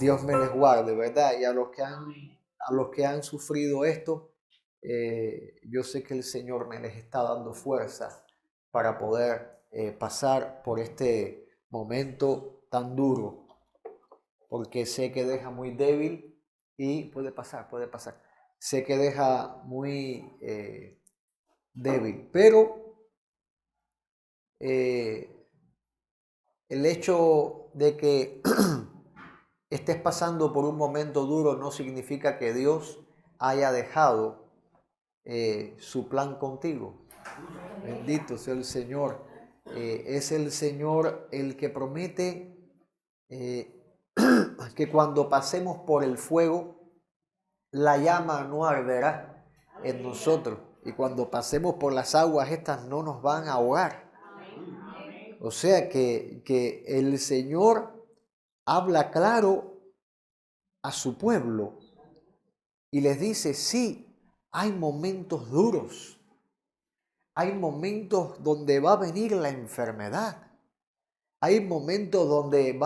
Dios me les guarde, ¿verdad? Y a los que han sufrido esto, yo sé que el Señor me les está dando fuerza para poder pasar por este momento tan duro, porque sé que deja muy débil y puede pasar. Sé que deja muy débil, pero el hecho de que estés pasando por un momento duro no significa que Dios haya dejado su plan contigo. Bendito sea el Señor. Es el Señor el que promete que cuando pasemos por el fuego, la llama no arderá en nosotros. Y cuando pasemos por las aguas, estas no nos van a ahogar. O sea que el Señor habla claro a su pueblo y les dice, sí, hay momentos duros, hay momentos donde va a venir la enfermedad, hay momentos donde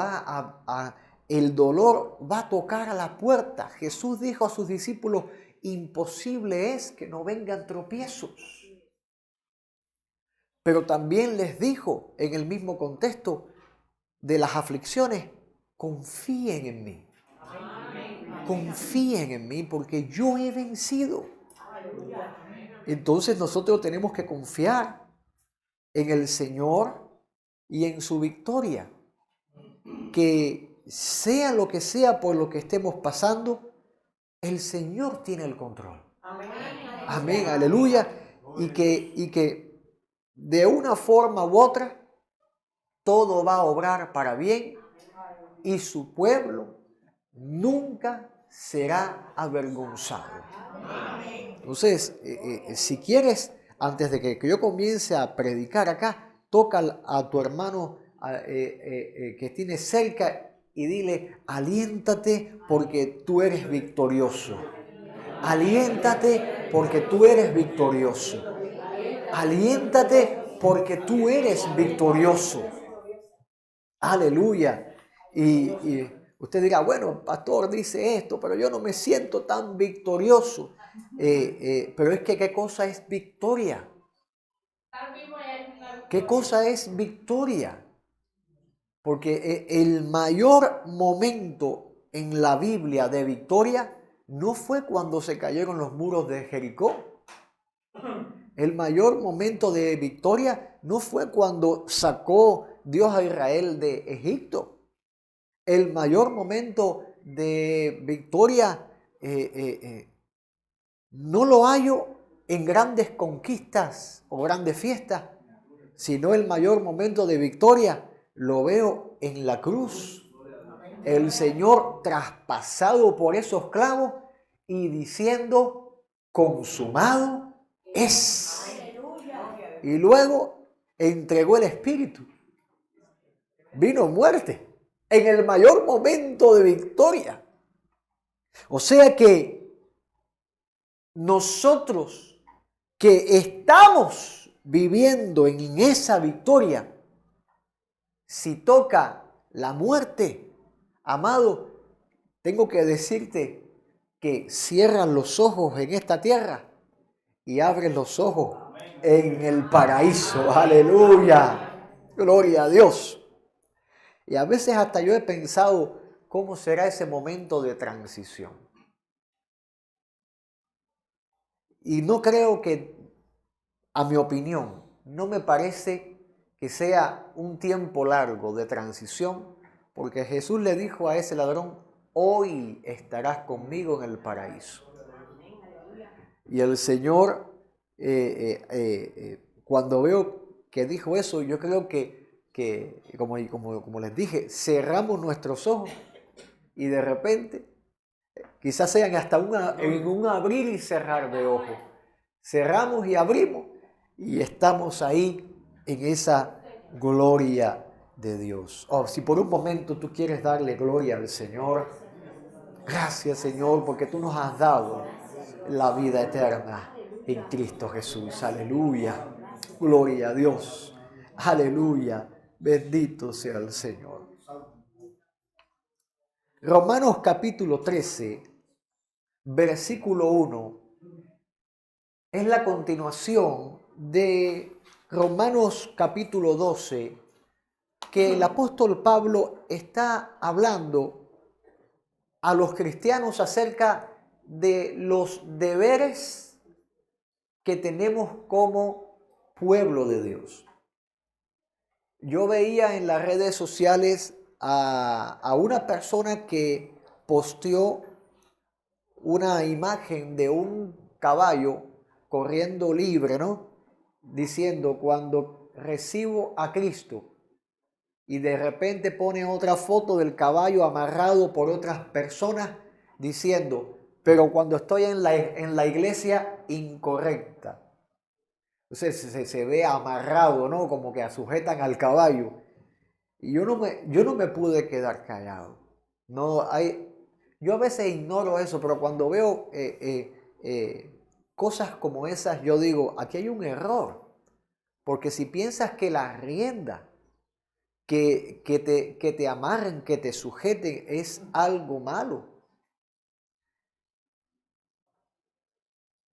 el dolor va a tocar a la puerta. Jesús dijo a sus discípulos, imposible es que no vengan tropiezos. Pero también les dijo en el mismo contexto de las aflicciones, confíen en mí. Confíen en mí porque yo he vencido. Entonces nosotros tenemos que confiar en el Señor y en su victoria. Que sea lo que sea por lo que estemos pasando, el Señor tiene el control. Amén, aleluya. Y que de una forma u otra todo va a obrar para bien y su pueblo nunca será avergonzado. Entonces, si quieres, antes de que yo comience a predicar acá, toca a tu hermano que tiene cerca y dile, aliéntate porque tú eres victorioso. Aliéntate porque tú eres victorioso. Aliéntate porque tú eres victorioso. Aleluya. Y usted dirá, bueno, el pastor dice esto, pero yo no me siento tan victorioso. Pero es que, ¿qué cosa es victoria? ¿Qué cosa es victoria? Porque el mayor momento en la Biblia de victoria no fue cuando se cayeron los muros de Jericó. El mayor momento de victoria no fue cuando sacó Dios a Israel de Egipto. El mayor momento de victoria no lo hallo en grandes conquistas o grandes fiestas, sino el mayor momento de victoria lo veo en la cruz. El Señor traspasado por esos clavos y diciendo, consumado es. Y luego entregó el Espíritu. Vino muerte en el mayor momento de victoria. O sea que nosotros que estamos viviendo en esa victoria, si toca la muerte, amado, tengo que decirte que cierras los ojos en esta tierra y abres los ojos en el paraíso. Aleluya. Gloria a Dios. Y a veces hasta yo he pensado cómo será ese momento de transición. Y no creo que, a mi opinión, no me parece que sea un tiempo largo de transición, porque Jesús le dijo a ese ladrón, hoy estarás conmigo en el paraíso. Y el Señor, cuando veo que dijo eso, yo creo que como les dije, cerramos nuestros ojos y de repente, quizás sean hasta en un abrir y cerrar de ojos, cerramos y abrimos y estamos ahí en esa gloria de Dios. Oh, si por un momento tú quieres darle gloria al Señor, gracias Señor, porque tú nos has dado la vida eterna en Cristo Jesús. Aleluya. Gloria a Dios. Aleluya. Bendito sea el Señor. Romanos capítulo 13, versículo 1, es la continuación de Romanos capítulo 12, que el apóstol Pablo está hablando a los cristianos acerca de los deberes que tenemos como pueblo de Dios. Yo veía en las redes sociales a una persona que posteó una imagen de un caballo corriendo libre, ¿no? Diciendo, cuando recibo a Cristo, y de repente pone otra foto del caballo amarrado por otras personas diciendo, pero cuando estoy en la iglesia incorrecta. Entonces se ve amarrado, ¿no? Como que sujetan al caballo. Y yo no me pude quedar callado. Yo a veces ignoro eso, pero cuando veo cosas como esas, yo digo, aquí hay un error. Porque si piensas que la rienda que te amarren, que te sujeten, es algo malo.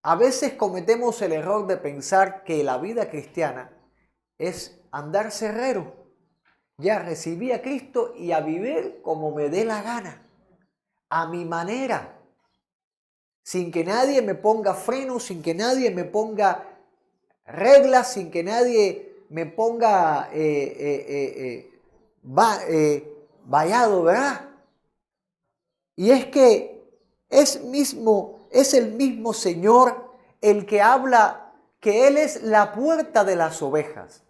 A veces cometemos el error de pensar que la vida cristiana es andar cerrero. Ya recibí a Cristo y a vivir como me dé la gana, a mi manera, sin que nadie me ponga freno, sin que nadie me ponga reglas, sin que nadie me ponga vallado, ¿verdad? Y es que es el mismo Señor el que habla que Él es la puerta de las ovejas.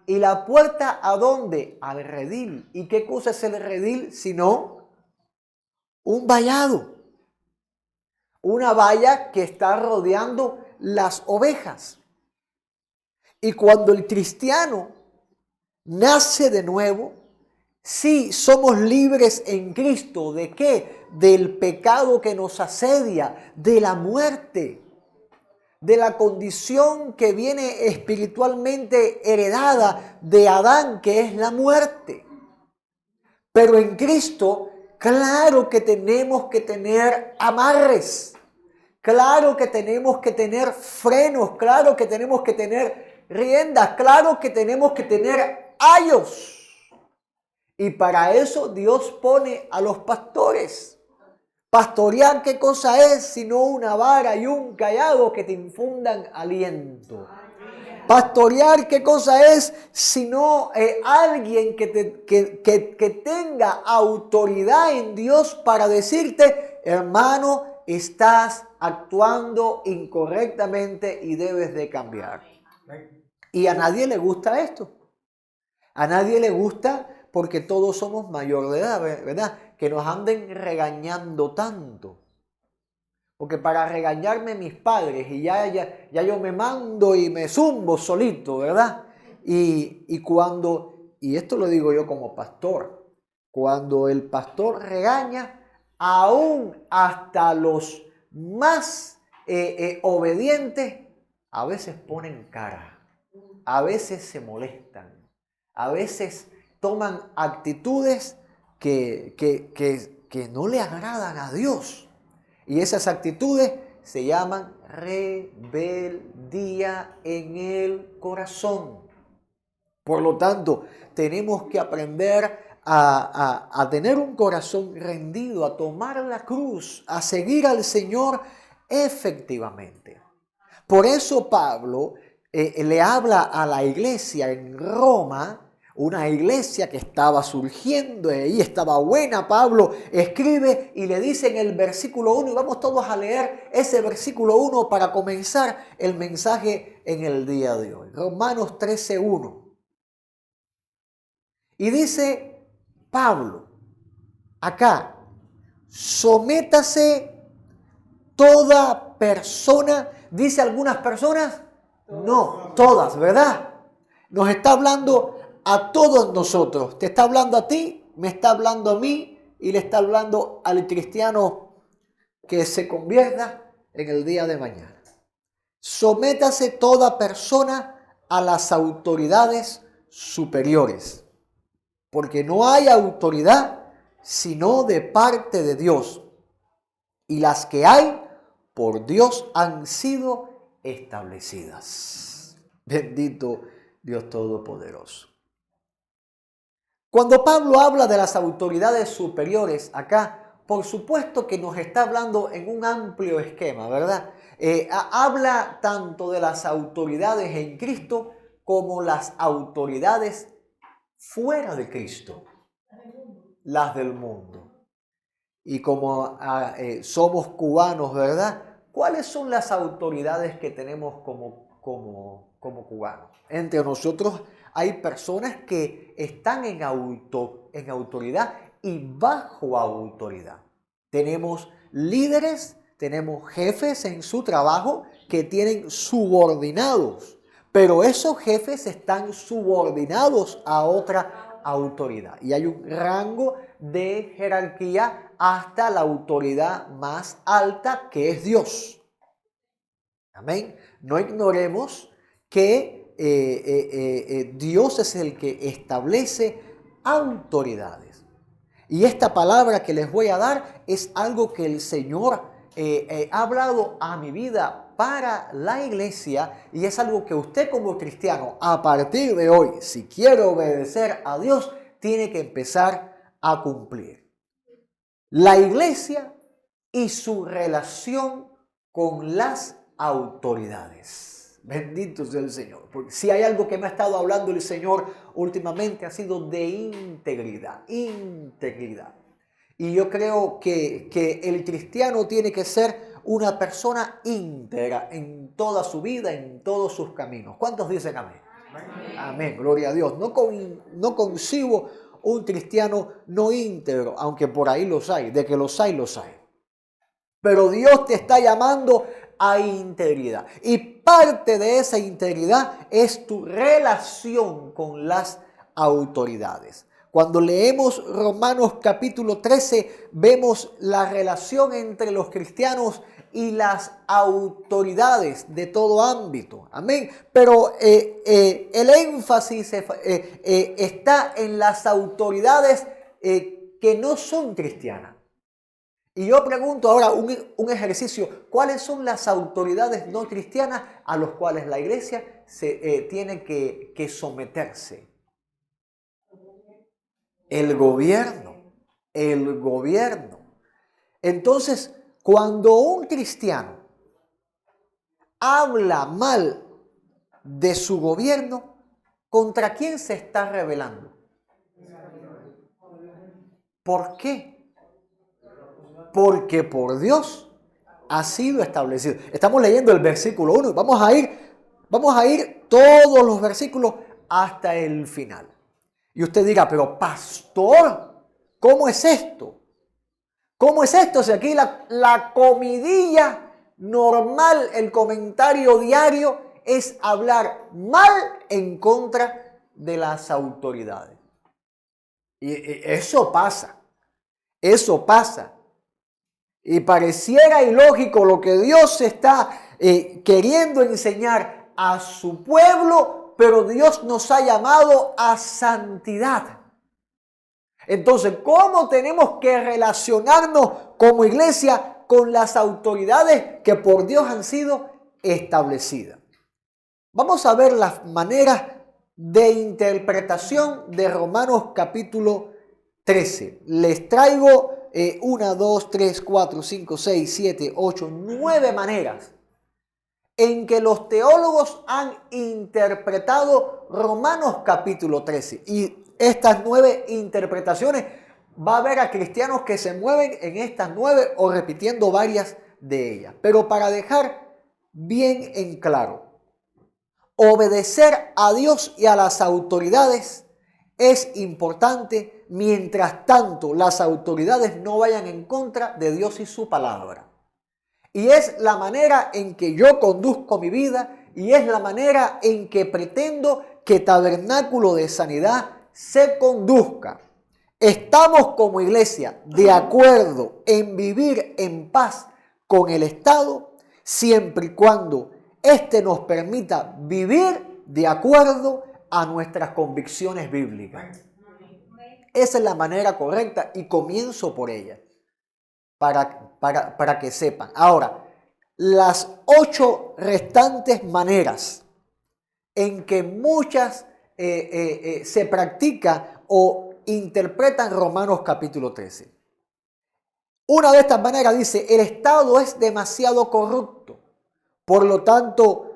¿Y la puerta a dónde? Al redil. ¿Y qué cosa es el redil? Sino un vallado. Una valla que está rodeando las ovejas. Y cuando el cristiano nace de nuevo, sí, somos libres en Cristo. ¿De qué? Del pecado que nos asedia, de la muerte, de la condición que viene espiritualmente heredada de Adán, que es la muerte. Pero en Cristo, claro que tenemos que tener amarres, claro que tenemos que tener frenos, claro que tenemos que tener riendas, claro que tenemos que tener ayos. Y para eso Dios pone a los pastores. Pastorear, ¿qué cosa es? Sino una vara y un cayado que te infundan aliento. Pastorear, ¿qué cosa es? Sino alguien que tenga autoridad en Dios para decirte, hermano, estás actuando incorrectamente y debes de cambiar. Y a nadie le gusta esto. A nadie le gusta porque todos somos mayor de edad, ¿verdad? Que nos anden regañando tanto. Porque para regañarme mis padres y ya yo me mando y me zumbo solito, ¿verdad? Y esto lo digo yo como pastor, cuando el pastor regaña, aún hasta los más obedientes, a veces ponen cara, a veces se molestan, a veces toman actitudes que no le agradan a Dios. Y esas actitudes se llaman rebeldía en el corazón. Por lo tanto, tenemos que aprender a tener un corazón rendido, a tomar la cruz, a seguir al Señor efectivamente. Por eso Pablo le habla a la iglesia en Roma, una iglesia que estaba surgiendo y estaba buena. Pablo escribe y le dice en el versículo 1, y vamos todos a leer ese versículo 1 para comenzar el mensaje en el día de hoy. Romanos 13:1. Y dice Pablo, acá, sométase toda persona, dice algunas personas, no, todas, ¿verdad? Nos está hablando a todos nosotros. Te está hablando a ti, me está hablando a mí y le está hablando al cristiano que se convierta en el día de mañana. Sométase toda persona a las autoridades superiores, porque no hay autoridad sino de parte de Dios. Y las que hay, por Dios han sido establecidas. Bendito Dios Todopoderoso. Cuando Pablo habla de las autoridades superiores acá, por supuesto que nos está hablando en un amplio esquema, ¿verdad? Habla tanto de las autoridades en Cristo como las autoridades fuera de Cristo, las del mundo. Y como somos cubanos, ¿verdad? ¿Cuáles son las autoridades que tenemos como cubanos? Entre nosotros hay personas que están en autoridad y bajo autoridad. Tenemos líderes, tenemos jefes en su trabajo que tienen subordinados, pero esos jefes están subordinados a otra autoridad. Y hay un rango de jerarquía hasta la autoridad más alta, que es Dios. Amén. No ignoremos que Dios es el que establece autoridades. Y esta palabra que les voy a dar es algo que el Señor ha hablado a mi vida para la iglesia, y es algo que usted como cristiano, a partir de hoy, si quiere obedecer a Dios, tiene que empezar a cumplir. La iglesia y su relación con las autoridades. Bendito sea el Señor. Porque si hay algo que me ha estado hablando el Señor últimamente, ha sido de integridad. Integridad. Y yo creo que el cristiano tiene que ser una persona íntegra en toda su vida, en todos sus caminos. ¿Cuántos dicen amén? Amén. Amén. Gloria a Dios. No concibo un cristiano no íntegro, aunque por ahí los hay. De que los hay, los hay. Pero Dios te está llamando a integridad. Y parte de esa integridad es tu relación con las autoridades. Cuando leemos Romanos capítulo 13, vemos la relación entre los cristianos y las autoridades de todo ámbito. Amén. Pero el énfasis está en las autoridades que no son cristianas. Y yo pregunto ahora un ejercicio: ¿cuáles son las autoridades no cristianas a las cuales la iglesia tiene que someterse? El gobierno. El gobierno. Entonces, cuando un cristiano habla mal de su gobierno, ¿contra quién se está rebelando? ¿Por qué? Porque por Dios ha sido establecido. Estamos leyendo el versículo 1. Vamos a ir todos los versículos hasta el final. Y usted dirá: pero pastor, ¿cómo es esto? ¿Cómo es esto? Si aquí la comidilla normal, el comentario diario es hablar mal en contra de las autoridades. Y eso pasa. Eso pasa. Y pareciera ilógico lo que Dios está queriendo enseñar a su pueblo, pero Dios nos ha llamado a santidad. Entonces, ¿cómo tenemos que relacionarnos como iglesia con las autoridades que por Dios han sido establecidas? Vamos a ver las maneras de interpretación de Romanos capítulo 13. Les traigo 1, 2, 3, 4, 5, 6, 7, 8, 9 maneras en que los teólogos han interpretado Romanos capítulo 13. Y estas 9 interpretaciones, va a haber a cristianos que se mueven en estas 9 o repitiendo varias de ellas. Pero para dejar bien en claro, obedecer a Dios y a las autoridades es importante, mientras tanto las autoridades no vayan en contra de Dios y su palabra. Y es la manera en que yo conduzco mi vida, y es la manera en que pretendo que Tabernáculo de Sanidad se conduzca. Estamos como iglesia de acuerdo en vivir en paz con el Estado, siempre y cuando éste nos permita vivir de acuerdo a nuestras convicciones bíblicas. Esa es la manera correcta y comienzo por ella para que sepan. Ahora, las 8 restantes maneras en que muchas se practica o interpretan Romanos capítulo 13. Una de estas maneras dice, el Estado es demasiado corrupto, por lo tanto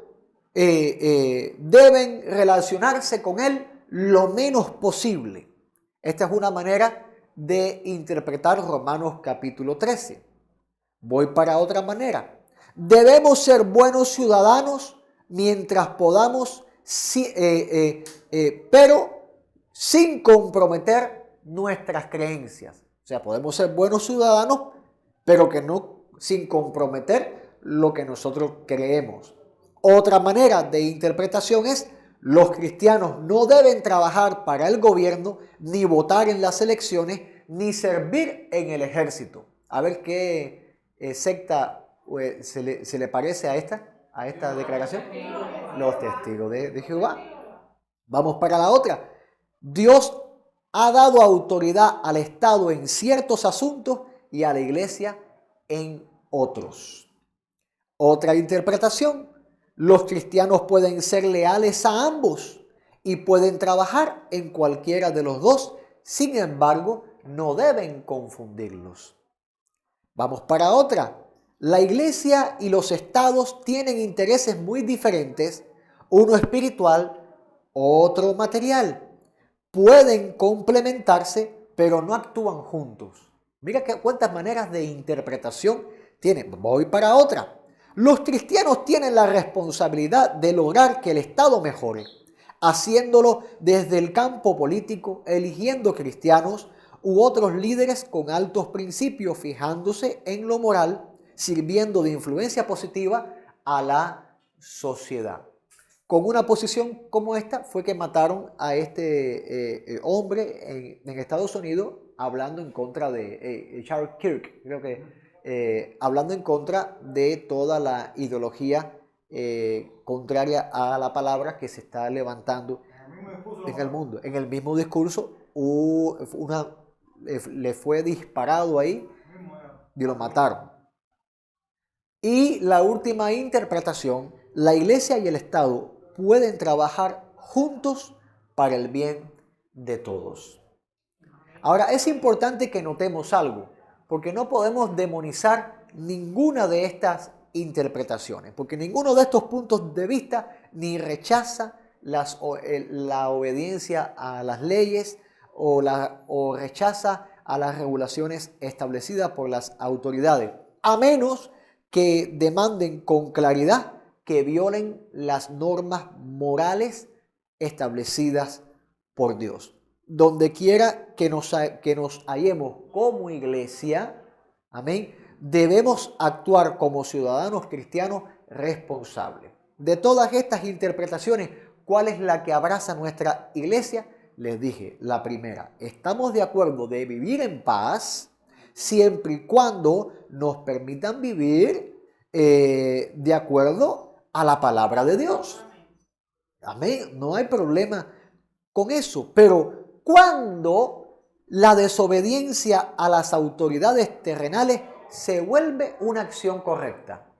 deben relacionarse con él lo menos posible. Esta es una manera de interpretar Romanos capítulo 13. Voy para otra manera. Debemos ser buenos ciudadanos mientras podamos, pero sin comprometer nuestras creencias. O sea, podemos ser buenos ciudadanos, pero que no sin comprometer lo que nosotros creemos. Otra manera de interpretación es: los cristianos no deben trabajar para el gobierno, ni votar en las elecciones, ni servir en el ejército. A ver qué secta se le parece a esta declaración. Los testigos de Jehová. Vamos para la otra. Dios ha dado autoridad al Estado en ciertos asuntos y a la iglesia en otros. Otra interpretación: los cristianos pueden ser leales a ambos y pueden trabajar en cualquiera de los dos. Sin embargo, no deben confundirlos. Vamos para otra. La iglesia y los estados tienen intereses muy diferentes, uno espiritual, otro material. Pueden complementarse, pero no actúan juntos. Mira cuántas maneras de interpretación tienen. Voy para otra. Los cristianos tienen la responsabilidad de lograr que el Estado mejore, haciéndolo desde el campo político, eligiendo cristianos u otros líderes con altos principios, fijándose en lo moral, sirviendo de influencia positiva a la sociedad. Con una posición como esta fue que mataron a este hombre en Estados Unidos, hablando en contra de Charles Kirk, creo que hablando en contra de toda la ideología contraria a la palabra que se está levantando en el mundo. En el mismo discurso le fue disparado ahí y lo mataron. Y la última interpretación: la iglesia y el Estado pueden trabajar juntos para el bien de todos. Ahora, es importante que notemos algo, porque no podemos demonizar ninguna de estas interpretaciones, porque ninguno de estos puntos de vista ni rechaza la obediencia a las leyes o rechaza a las regulaciones establecidas por las autoridades, a menos que demanden con claridad que violen las normas morales establecidas por Dios. Donde quiera que nos hallemos como iglesia, amén, debemos actuar como ciudadanos cristianos responsables. De todas estas interpretaciones, ¿cuál es la que abraza nuestra iglesia? Les dije, la primera: estamos de acuerdo de vivir en paz siempre y cuando nos permitan vivir de acuerdo a la palabra de Dios. Amén. No hay problema con eso. Pero cuando la desobediencia a las autoridades terrenales se vuelve una acción correcta.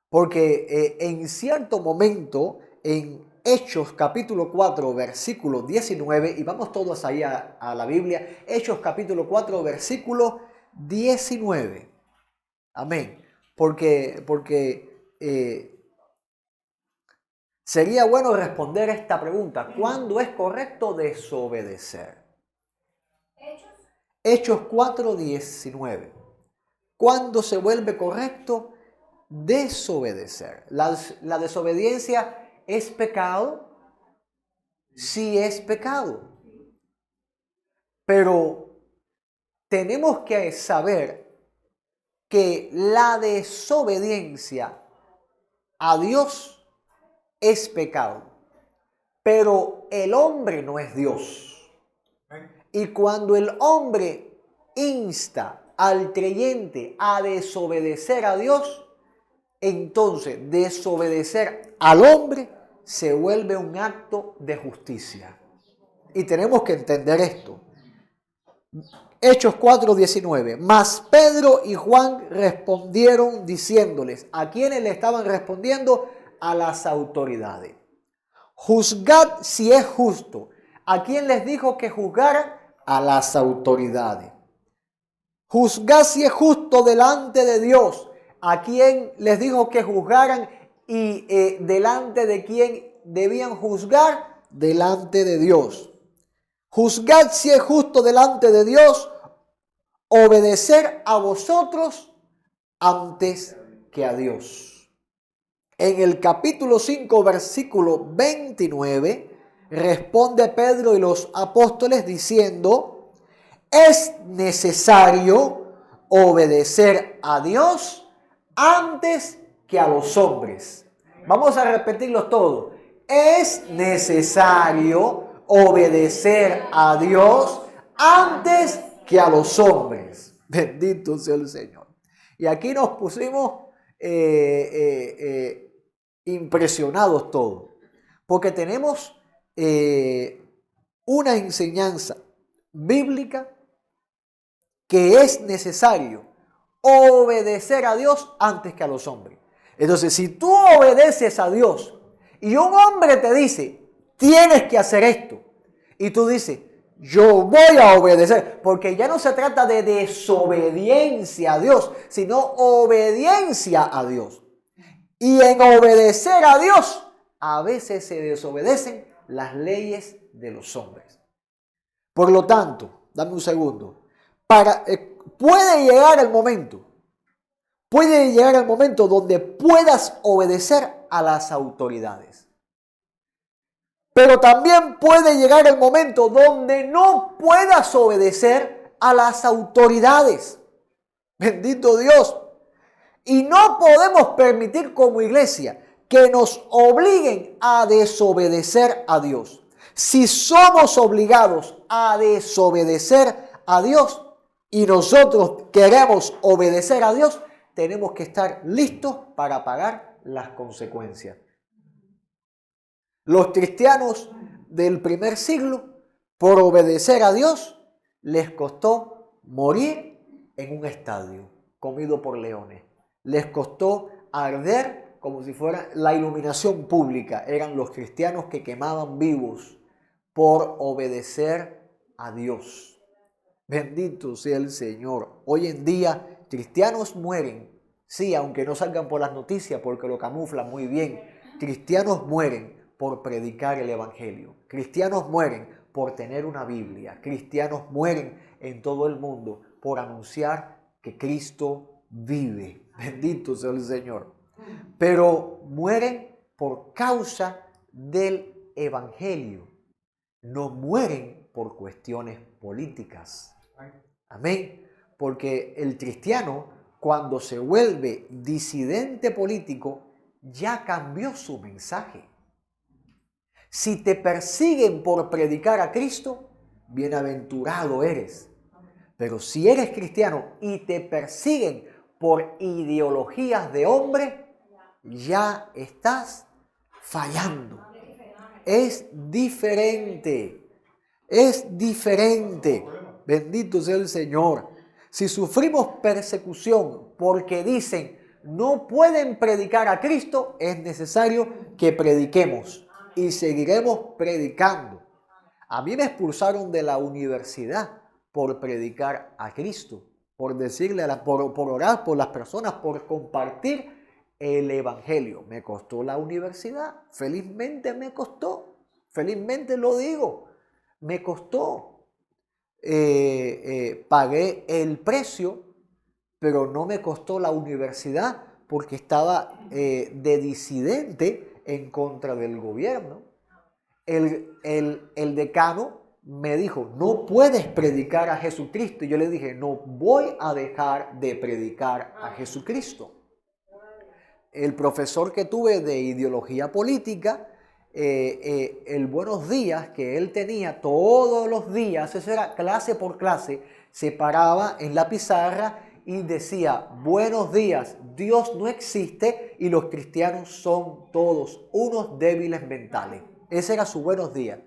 Porque en cierto momento, en Hechos capítulo 4, versículo 19, y vamos todos ahí a la Biblia, Hechos capítulo 4, versículo 19. Amén. Porque sería bueno responder esta pregunta: ¿cuándo es correcto desobedecer? Hechos 4, 19. ¿Cuándo se vuelve correcto desobedecer? ¿La desobediencia es pecado? Sí es pecado. Pero tenemos que saber que la desobediencia a Dios es pecado, pero el hombre no es Dios. Y cuando el hombre insta al creyente a desobedecer a Dios, entonces desobedecer al hombre se vuelve un acto de justicia. Y tenemos que entender esto. Hechos 4:19. Mas Pedro y Juan respondieron diciéndoles, ¿a quiénes le estaban respondiendo? A las autoridades. Juzgad si es justo. ¿A quién les dijo que juzgaran? A las autoridades. Juzgad si es justo delante de Dios. ¿A quién les dijo que juzgaran y delante de quién debían juzgar? Delante de Dios. Juzgad si es justo delante de Dios obedecer a vosotros antes que a Dios. En el capítulo 5, versículo 29, responde Pedro y los apóstoles diciendo, es necesario obedecer a Dios antes que a los hombres. Vamos a repetirlo todo. Es necesario obedecer a Dios antes que a los hombres. Bendito sea el Señor. Y aquí nos pusimos impresionados todos, porque tenemos una enseñanza bíblica que es necesario obedecer a Dios antes que a los hombres. Entonces, si tú obedeces a Dios y un hombre te dice, tienes que hacer esto, y tú dices, yo voy a obedecer, porque ya no se trata de desobediencia a Dios, sino obediencia a Dios. Y en obedecer a Dios, a veces se desobedecen las leyes de los hombres. Por lo tanto, dame un segundo, puede llegar el momento donde puedas obedecer a las autoridades. Pero también puede llegar el momento donde no puedas obedecer a las autoridades. Bendito Dios. Y no podemos permitir como iglesia que nos obliguen a desobedecer a Dios. Si somos obligados a desobedecer a Dios y nosotros queremos obedecer a Dios, tenemos que estar listos para pagar las consecuencias. Los cristianos del primer siglo, por obedecer a Dios, les costó morir en un estadio, comido por leones. Les costó arder como si fuera la iluminación pública. Eran los cristianos que quemaban vivos por obedecer a Dios. Bendito sea el Señor. Hoy en día, cristianos mueren. Sí, aunque no salgan por las noticias porque lo camuflan muy bien. Cristianos mueren por predicar el Evangelio. Cristianos mueren por tener una Biblia. Cristianos mueren en todo el mundo por anunciar que Cristo vive. Bendito sea el Señor. Pero mueren por causa del Evangelio. No mueren por cuestiones políticas. Amén. Porque el cristiano, cuando se vuelve disidente político, ya cambió su mensaje. Si te persiguen por predicar a Cristo, bienaventurado eres. Pero si eres cristiano y te persiguen por ideologías de hombre, ya estás fallando. Es diferente. Es diferente. Bendito sea el Señor. Si sufrimos persecución porque dicen no pueden predicar a Cristo, es necesario que prediquemos. Y seguiremos predicando. A mí me expulsaron de la universidad por predicar a Cristo, por decirle, por orar por las personas, por compartir el Evangelio. Me costó la universidad, felizmente me costó, felizmente lo digo, me costó. Pagué el precio, pero no me costó la universidad porque estaba de disidente en contra del gobierno. El decano me dijo, no puedes predicar a Jesucristo. Y yo le dije, no voy a dejar de predicar a Jesucristo. El profesor que tuve de ideología política, el buenos días que él tenía todos los días, eso era clase por clase, se paraba en la pizarra y decía, buenos días, Dios no existe y los cristianos son todos unos débiles mentales. Ese era su buenos días.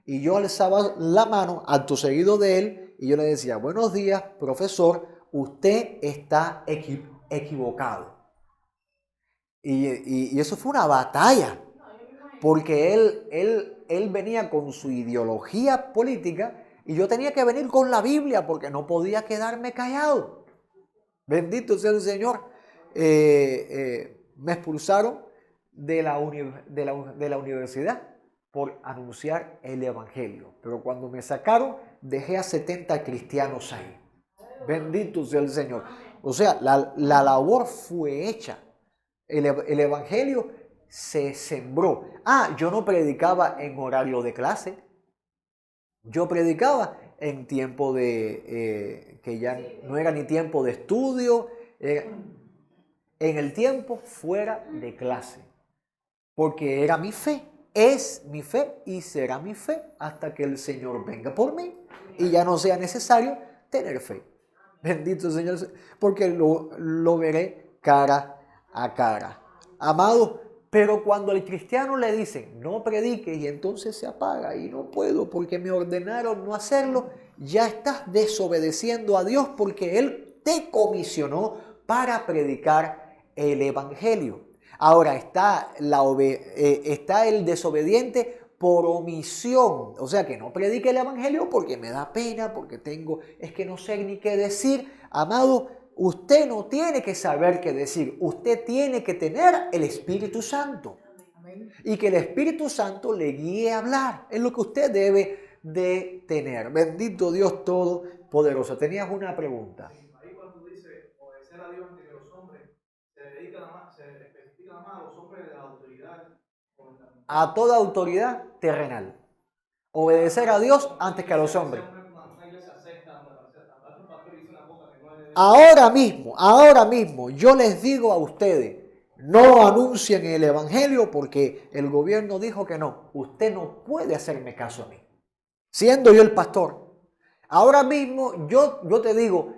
Y yo alzaba la mano, acto seguido de él, y yo le decía, buenos días, profesor, usted está equivocado. Y eso fue una batalla, porque él venía con su ideología política y yo tenía que venir con la Biblia porque no podía quedarme callado. Bendito sea el Señor. Me expulsaron de la universidad por anunciar el Evangelio. Pero cuando me sacaron, dejé a 70 cristianos ahí. Bendito sea el Señor. O sea, la labor fue hecha. El Evangelio se sembró. Yo no predicaba en horario de clase. Yo predicaba en tiempo que ya no era ni tiempo de estudio, en el tiempo fuera de clase. Porque era mi fe, es mi fe y será mi fe hasta que el Señor venga por mí y ya no sea necesario tener fe. Bendito Señor, porque lo veré cara a cara. Amado, pero cuando al cristiano le dicen, no prediques, y entonces se apaga, y no puedo porque me ordenaron no hacerlo, ya estás desobedeciendo a Dios porque Él te comisionó para predicar el Evangelio. Ahora está el desobediente por omisión, o sea que no predique el Evangelio porque me da pena, porque es que no sé ni qué decir. Amado, usted no tiene que saber qué decir, usted tiene que tener el Espíritu Santo. Y que el Espíritu Santo le guíe a hablar, es lo que usted debe de tener. Bendito Dios Todopoderoso. Tenías una pregunta. Ahí cuando dice obedecer a Dios antes que los hombres, se especifica nada más a los hombres de la autoridad. A toda autoridad terrenal. Obedecer a Dios antes que a los hombres. Ahora mismo, yo les digo a ustedes, no anuncien el Evangelio porque el gobierno dijo que no. Usted no puede hacerme caso a mí, siendo yo el pastor. Ahora mismo yo te digo,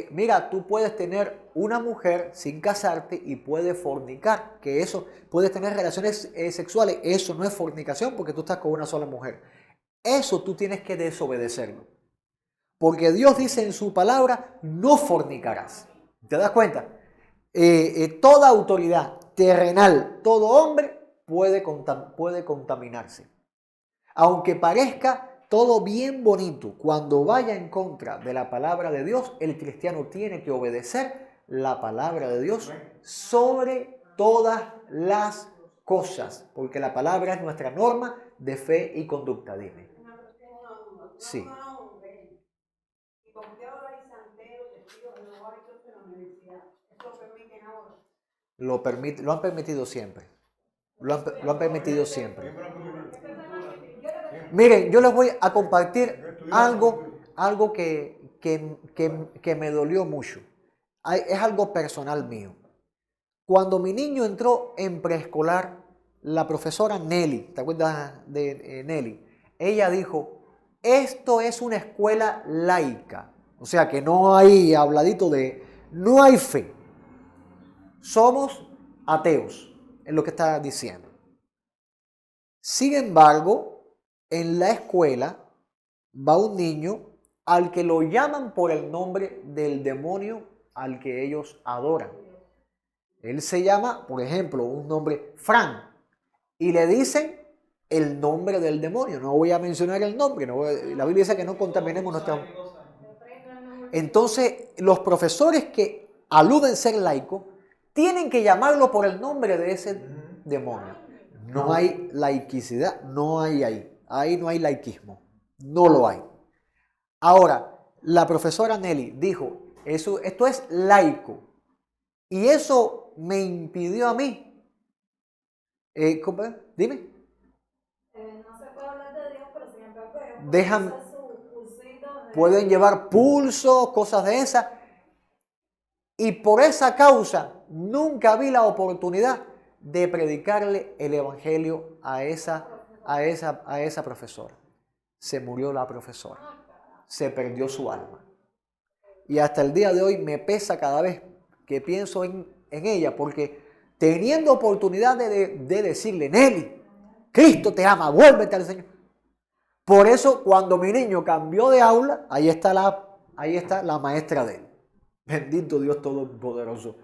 mira, tú puedes tener una mujer sin casarte y puedes fornicar, que eso, puedes tener relaciones sexuales, eso no es fornicación porque tú estás con una sola mujer. Eso tú tienes que desobedecerlo. Porque Dios dice en su palabra, no fornicarás. ¿Te das cuenta? Toda autoridad terrenal, todo hombre puede contaminarse. Aunque parezca todo bien bonito, cuando vaya en contra de la palabra de Dios, el cristiano tiene que obedecer la palabra de Dios sobre todas las cosas. Porque la palabra es nuestra norma de fe y conducta. Dime. Sí. Lo han permitido siempre. Lo han permitido siempre. Miren, yo les voy a compartir algo que me dolió mucho. Es algo personal mío. Cuando mi niño entró en preescolar, la profesora Nelly, ¿te acuerdas de Nelly? Ella dijo, esto es una escuela laica. O sea que no hay no hay fe. Somos ateos, es lo que está diciendo. Sin embargo, en la escuela va un niño al que lo llaman por el nombre del demonio al que ellos adoran. Él se llama, por ejemplo, un nombre Fran, y le dicen el nombre del demonio. No voy a mencionar el nombre, la Biblia dice que no contaminemos nuestra... Entonces, los profesores que aluden ser laicos tienen que llamarlo por el nombre de ese demonio. No hay laicidad, no hay ahí. Ahí no hay laicismo. No lo hay. Ahora, la profesora Nelly dijo, esto es laico. Y eso me impidió a mí. Dime. No se puede hablar de Dios, pero sin embargo, pueden llevar pulso, cosas de esas. Y por esa causa nunca vi la oportunidad de predicarle el evangelio a esa profesora. Se murió la profesora. Se perdió su alma. Y hasta el día de hoy me pesa cada vez que pienso en ella, porque teniendo oportunidad de decirle, Nelly, Cristo te ama, vuélvete al Señor. Por eso cuando mi niño cambió de aula, ahí está la maestra de él. Bendito Dios Todopoderoso.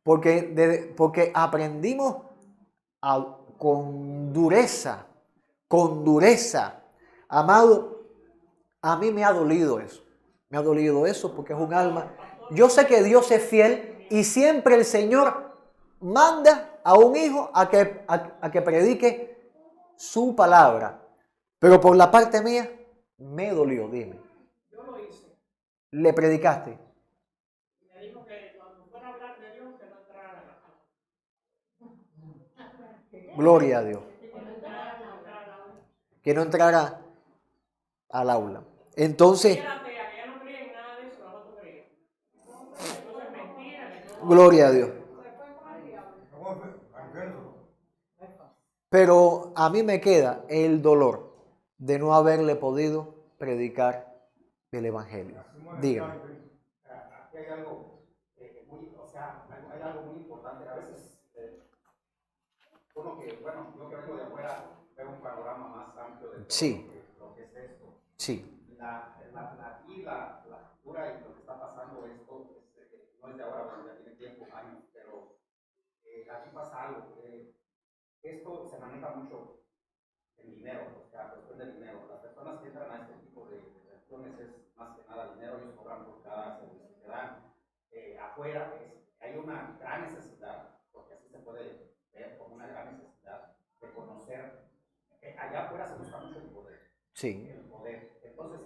Porque aprendimos con dureza. Amado, a mí me ha dolido eso. Me ha dolido eso porque es un alma. Yo sé que Dios es fiel y siempre el Señor manda a un hijo a que predique su palabra. Pero por la parte mía, me dolió, dime. Yo lo hice. ¿Le predicaste? Me dijo que cuando fuera a hablar de Dios, que no entrara a la casa. Gloria a Dios. Que no entrara al aula. Que no entrara al aula. Entonces, Ella era atea, que ella no creía en nada de eso, la otra creía. Entonces mentira. gloria a Dios. Pero a mí me queda el dolor de no haberle podido predicar el Evangelio. Dígame. Aquí hay algo hay algo muy importante. A veces uno que, bueno, yo que vengo de afuera, veo un panorama más amplio de todo Sí. lo que es esto. Sí. Aquí la cultura y lo que está pasando esto no es de ahora, bueno, ya tiene tiempo, años, pero aquí pasa algo. Esto se maneja mucho en dinero, o sea, cuestión de dinero. Las personas que entran a este tipo de relaciones es más que nada dinero, ellos cobran por cada servicio que dan. Afuera hay una gran necesidad, porque así se puede ver como una gran necesidad de conocer. Allá afuera se busca mucho el poder. Sí. El poder. Entonces,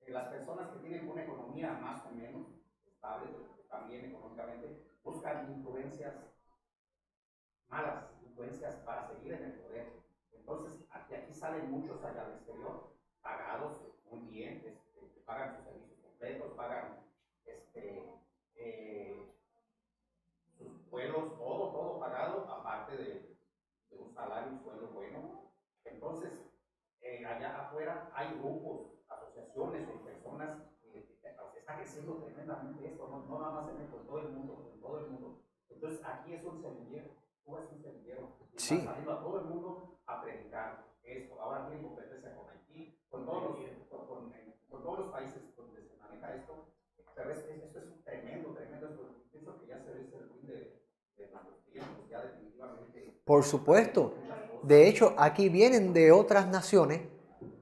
las personas que tienen una economía más o menos estable, también económicamente, buscan influencias malas, influencias para seguir en el poder. Entonces, aquí salen muchos allá al exterior, pagados muy bien, que pagan sus servicios completos, pagan sus vuelos, todo pagado, aparte de un salario, un sueldo bueno. Entonces, allá afuera hay grupos, asociaciones o personas que está creciendo tremendamente esto, no nada más en México, en todo el mundo. Entonces, aquí es un semillero, tú eres un semillero, y Sí. está saliendo a todo el mundo a predicar esto. Ahora tienen competencia con Haití, con todos los países donde se maneja esto, pero esto es tremendo. Pienso que ya se ve el fin de nuestros tiempos, ya definitivamente. Por supuesto. De hecho, aquí vienen de otras naciones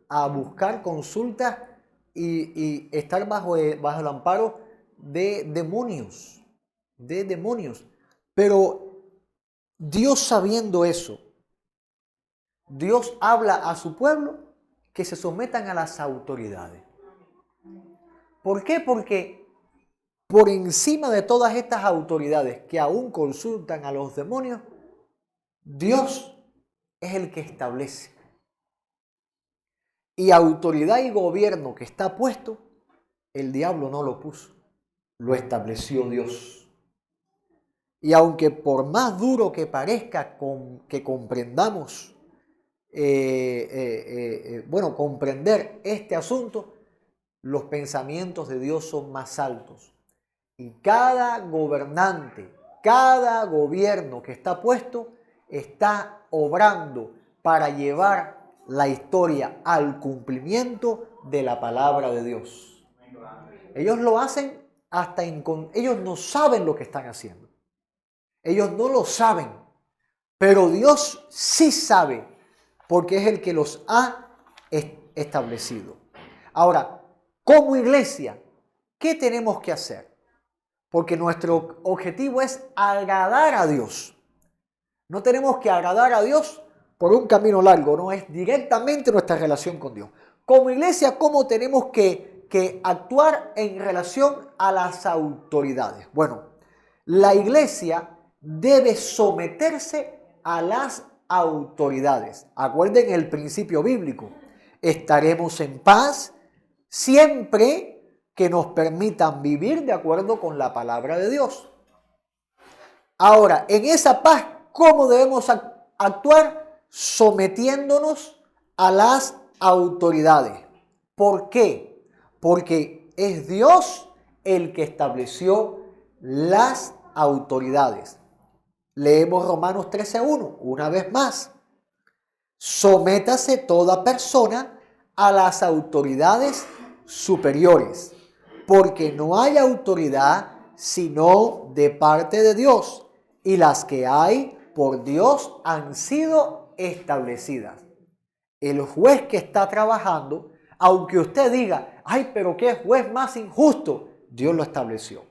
a buscar consultas y estar bajo el amparo de demonios. Pero Dios, sabiendo eso, Dios habla a su pueblo que se sometan a las autoridades. ¿Por qué? Porque por encima de todas estas autoridades que aún consultan a los demonios, Dios es el que establece. Y autoridad y gobierno que está puesto, el diablo no lo puso, lo estableció Dios. Y aunque por más duro que parezca que comprendamos, comprender este asunto, los pensamientos de Dios son más altos. Y cada gobernante, cada gobierno que está puesto, está obrando para llevar la historia al cumplimiento de la palabra de Dios. Ellos lo hacen ellos no saben lo que están haciendo. Ellos no lo saben, pero Dios sí sabe, porque es el que los ha establecido. Ahora, como iglesia, ¿qué tenemos que hacer? Porque nuestro objetivo es agradar a Dios. No tenemos que agradar a Dios por un camino largo, no es directamente nuestra relación con Dios. Como iglesia, ¿cómo tenemos que actuar en relación a las autoridades? Bueno, la iglesia debe someterse a las autoridades. Acuerden el principio bíblico. Estaremos en paz siempre que nos permitan vivir de acuerdo con la palabra de Dios. Ahora, en esa paz, ¿cómo debemos actuar? Sometiéndonos a las autoridades. ¿Por qué? Porque es Dios el que estableció las autoridades. Leemos Romanos 13:1, una vez más. Sométase toda persona a las autoridades superiores, porque no hay autoridad sino de parte de Dios, y las que hay por Dios han sido establecidas. El juez que está trabajando, aunque usted diga, ay, pero qué juez más injusto, Dios lo estableció.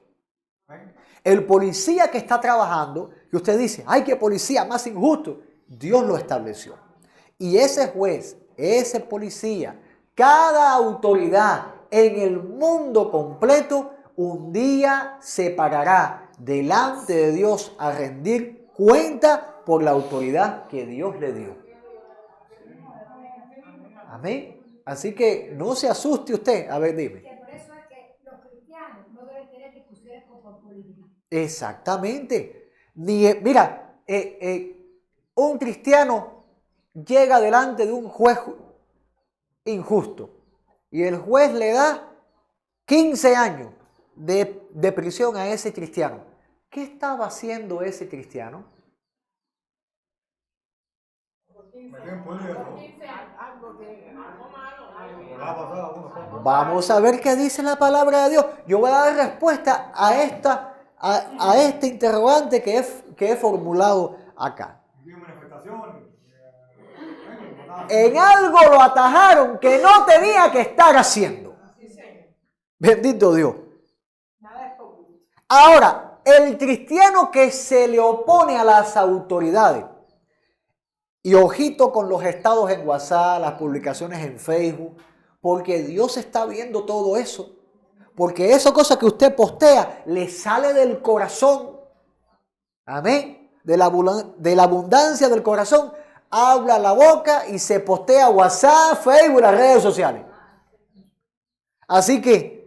El policía que está trabajando, que usted dice, ay, qué policía más injusto, Dios lo estableció. Y ese juez, ese policía, cada autoridad en el mundo completo, un día se parará delante de Dios a rendir cuenta por la autoridad que Dios le dio. Amén. Así que no se asuste usted. A ver, dime. Que por eso es que los cristianos no deben tener discusiones con políticos. Exactamente. Mira, un cristiano llega delante de un juez injusto y el juez le da 15 años de prisión a ese cristiano. ¿Qué estaba haciendo ese cristiano? Vamos a ver qué dice la palabra de Dios. Yo voy a dar respuesta a este interrogante que he formulado acá. En algo lo atajaron que no tenía que estar haciendo. Bendito Dios. Ahora, el cristiano que se le opone a las autoridades, y ojito con los estados en WhatsApp, las publicaciones en Facebook, porque Dios está viendo todo eso. Porque esa cosa que usted postea le sale del corazón. Amén. De la abundancia del corazón habla la boca y se postea WhatsApp, Facebook, las redes sociales. Así que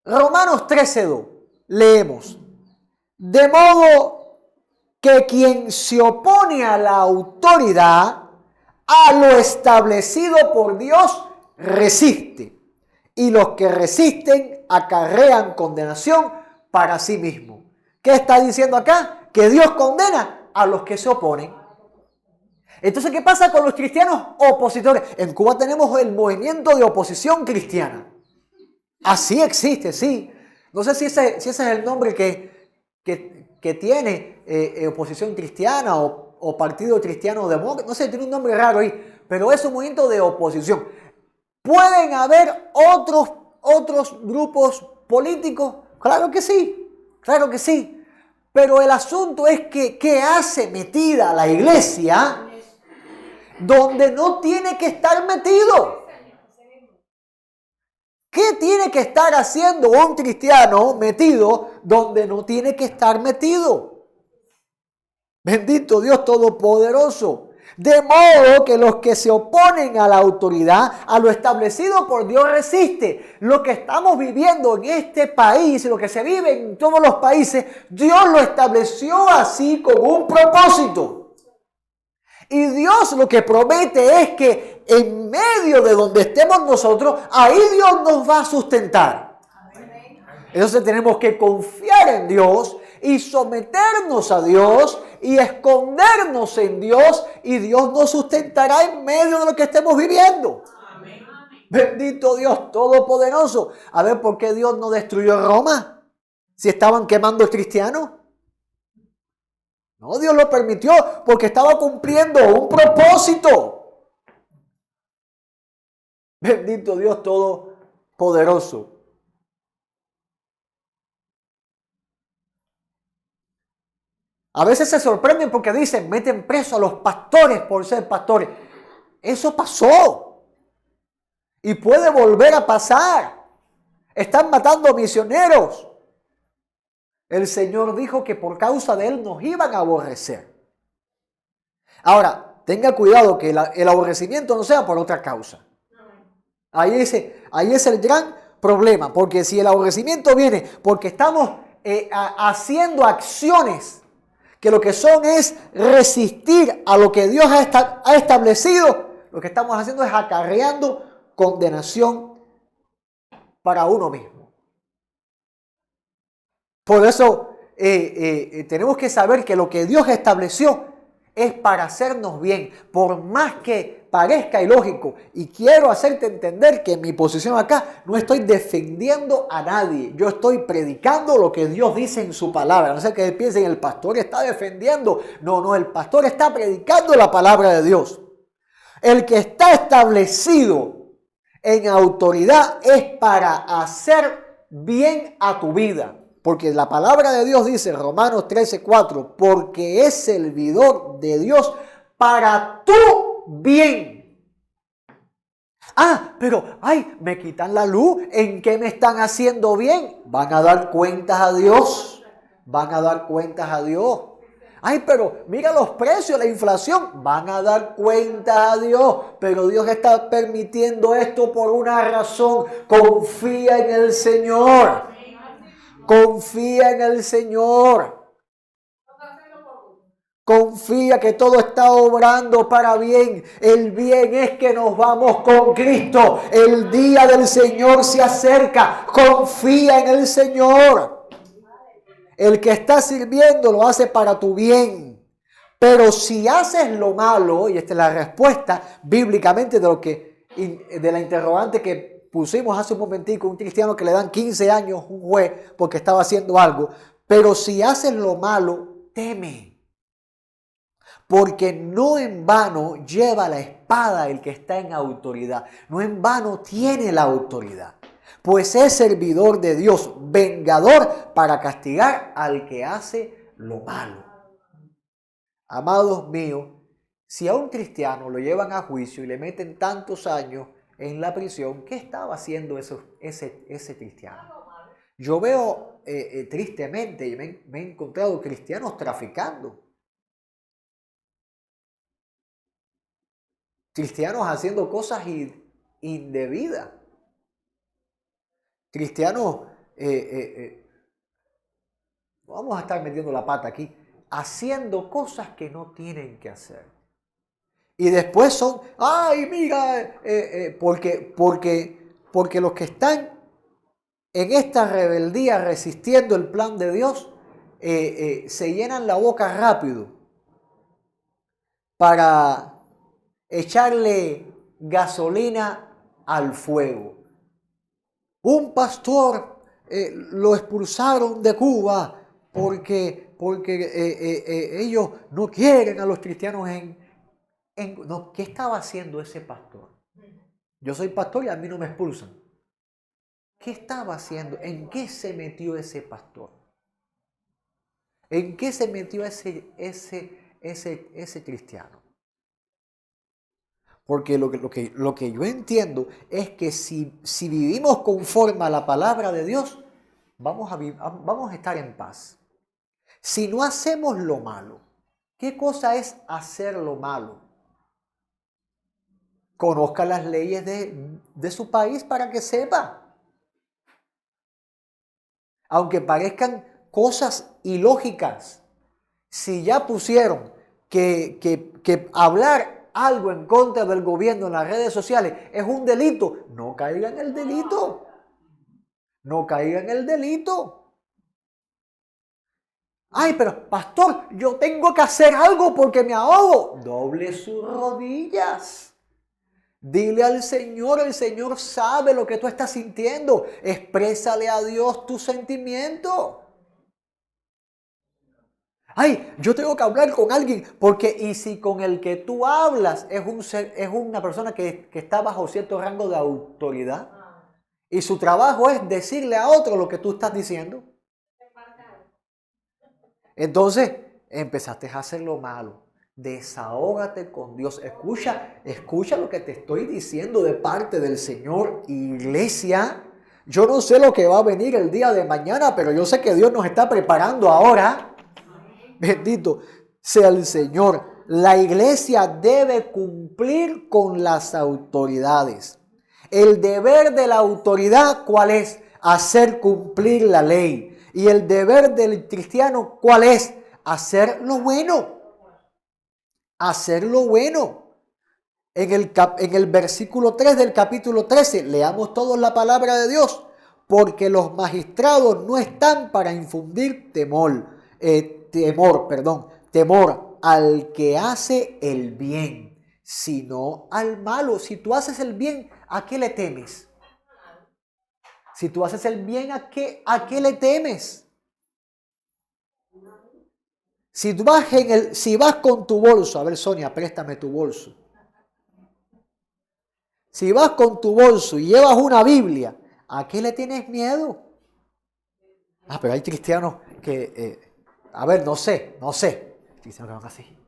Romanos 13:2 leemos: de modo que quien se opone a la autoridad, a lo establecido por Dios, resiste. Y los que resisten acarrean condenación para sí mismos. ¿Qué está diciendo acá? Que Dios condena a los que se oponen. Entonces, ¿qué pasa con los cristianos opositores? En Cuba tenemos el movimiento de oposición cristiana. Así existe, sí. No sé si ese es el nombre que tiene oposición cristiana o partido cristiano demócrata. No sé, tiene un nombre raro ahí. Pero es un movimiento de oposición. ¿Pueden haber otros grupos políticos? Claro que sí, claro que sí. Pero el asunto es que ¿qué hace metida la iglesia donde no tiene que estar metido? ¿Qué tiene que estar haciendo un cristiano metido donde no tiene que estar metido? Bendito Dios Todopoderoso. De modo que los que se oponen a la autoridad, a lo establecido por Dios, resiste. Lo que estamos viviendo en este país, lo que se vive en todos los países, Dios lo estableció así con un propósito. Y Dios lo que promete es que en medio de donde estemos nosotros, ahí Dios nos va a sustentar. Entonces tenemos que confiar en Dios y someternos a Dios y escondernos en Dios, y Dios nos sustentará en medio de lo que estemos viviendo. Amén. Bendito Dios Todopoderoso. A ver, ¿por qué Dios no destruyó Roma? Si estaban quemando cristianos. No, Dios lo permitió porque estaba cumpliendo un propósito. Bendito Dios Todopoderoso. A veces se sorprenden porque dicen, meten preso a los pastores por ser pastores. Eso pasó. Y puede volver a pasar. Están matando misioneros. El Señor dijo que por causa de Él nos iban a aborrecer. Ahora, tenga cuidado que el aborrecimiento no sea por otra causa. Ahí es el gran problema. Porque si el aborrecimiento viene porque estamos haciendo acciones que lo que son es resistir a lo que Dios ha establecido, lo que estamos haciendo es acarreando condenación para uno mismo. Por eso tenemos que saber que lo que Dios estableció es para hacernos bien. Por más que parezca ilógico, y quiero hacerte entender que en mi posición acá no estoy defendiendo a nadie. Yo estoy predicando lo que Dios dice en su palabra. No sé qué piensen, el pastor está defendiendo. No, el pastor está predicando la palabra de Dios. El que está establecido en autoridad es para hacer bien a tu vida. Porque la palabra de Dios dice, Romanos 13:4, porque es servidor de Dios para tu bien. Pero, me quitan la luz. ¿En qué me están haciendo bien? Van a dar cuentas a Dios. Van a dar cuentas a Dios. Pero mira los precios, la inflación. Van a dar cuenta a Dios. Pero Dios está permitiendo esto por una razón. Confía en el Señor. Confía en el Señor. Confía que todo está obrando para bien. El bien es que nos vamos con Cristo. El día del Señor se acerca. Confía en el Señor. El que está sirviendo lo hace para tu bien. Pero si haces lo malo, y esta es la respuesta bíblicamente de la interrogante que pusimos hace un momentico, un cristiano que le dan 15 años un juez porque estaba haciendo algo. Pero si haces lo malo, teme. Porque no en vano lleva la espada el que está en autoridad. No en vano tiene la autoridad. Pues es servidor de Dios, vengador para castigar al que hace lo malo. Amados míos, si a un cristiano lo llevan a juicio y le meten tantos años en la prisión, ¿qué estaba haciendo ese cristiano? Yo veo tristemente, y me he encontrado cristianos traficando. Cristianos haciendo cosas indebidas. Cristianos, vamos a estar metiendo la pata aquí, haciendo cosas que no tienen que hacer. Y después son, mira, porque los que están en esta rebeldía resistiendo el plan de Dios, se llenan la boca rápido para echarle gasolina al fuego. Un pastor lo expulsaron de Cuba porque ellos no quieren a los cristianos no, ¿qué estaba haciendo ese pastor? Yo soy pastor y a mí no me expulsan. ¿Qué estaba haciendo? ¿En qué se metió ese pastor? ¿En qué se metió ese cristiano? Porque lo que yo entiendo es que si vivimos conforme a la palabra de Dios, vamos a estar en paz. Si no hacemos lo malo, ¿qué cosa es hacer lo malo? Conozca las leyes de su país para que sepa. Aunque parezcan cosas ilógicas, si ya pusieron que hablar algo en contra del gobierno en las redes sociales es un delito, no caiga en el delito. No caiga en el delito. Pero pastor, yo tengo que hacer algo porque me ahogo. Doble sus rodillas. Dile al Señor, el Señor sabe lo que tú estás sintiendo. Exprésale a Dios tu sentimiento. Yo tengo que hablar con alguien, porque y si con el que tú hablas es una persona que está bajo cierto rango de autoridad y su trabajo es decirle a otro lo que tú estás diciendo. Entonces empezaste a hacer lo malo. Desahógate con Dios. Escucha lo que te estoy diciendo de parte del Señor, iglesia. Yo no sé lo que va a venir el día de mañana, pero yo sé que Dios nos está preparando ahora. Bendito sea el Señor. La iglesia debe cumplir con las autoridades. El deber de la autoridad, ¿cuál es? Hacer cumplir la ley. Y el deber del cristiano, ¿cuál es? Hacer lo bueno. Hacer lo bueno. En el versículo 3 del capítulo 13, leamos todos la palabra de Dios. Porque los magistrados no están para infundir temor al que hace el bien, sino al malo. Si tú haces el bien, ¿a qué le temes? Si tú haces el bien, ¿a qué le temes? Si vas con tu bolso, a ver, Sonia, préstame tu bolso. Si vas con tu bolso y llevas una Biblia, ¿a qué le tienes miedo? Ah, pero hay cristianos que, a ver, no sé. Cristianos que van así.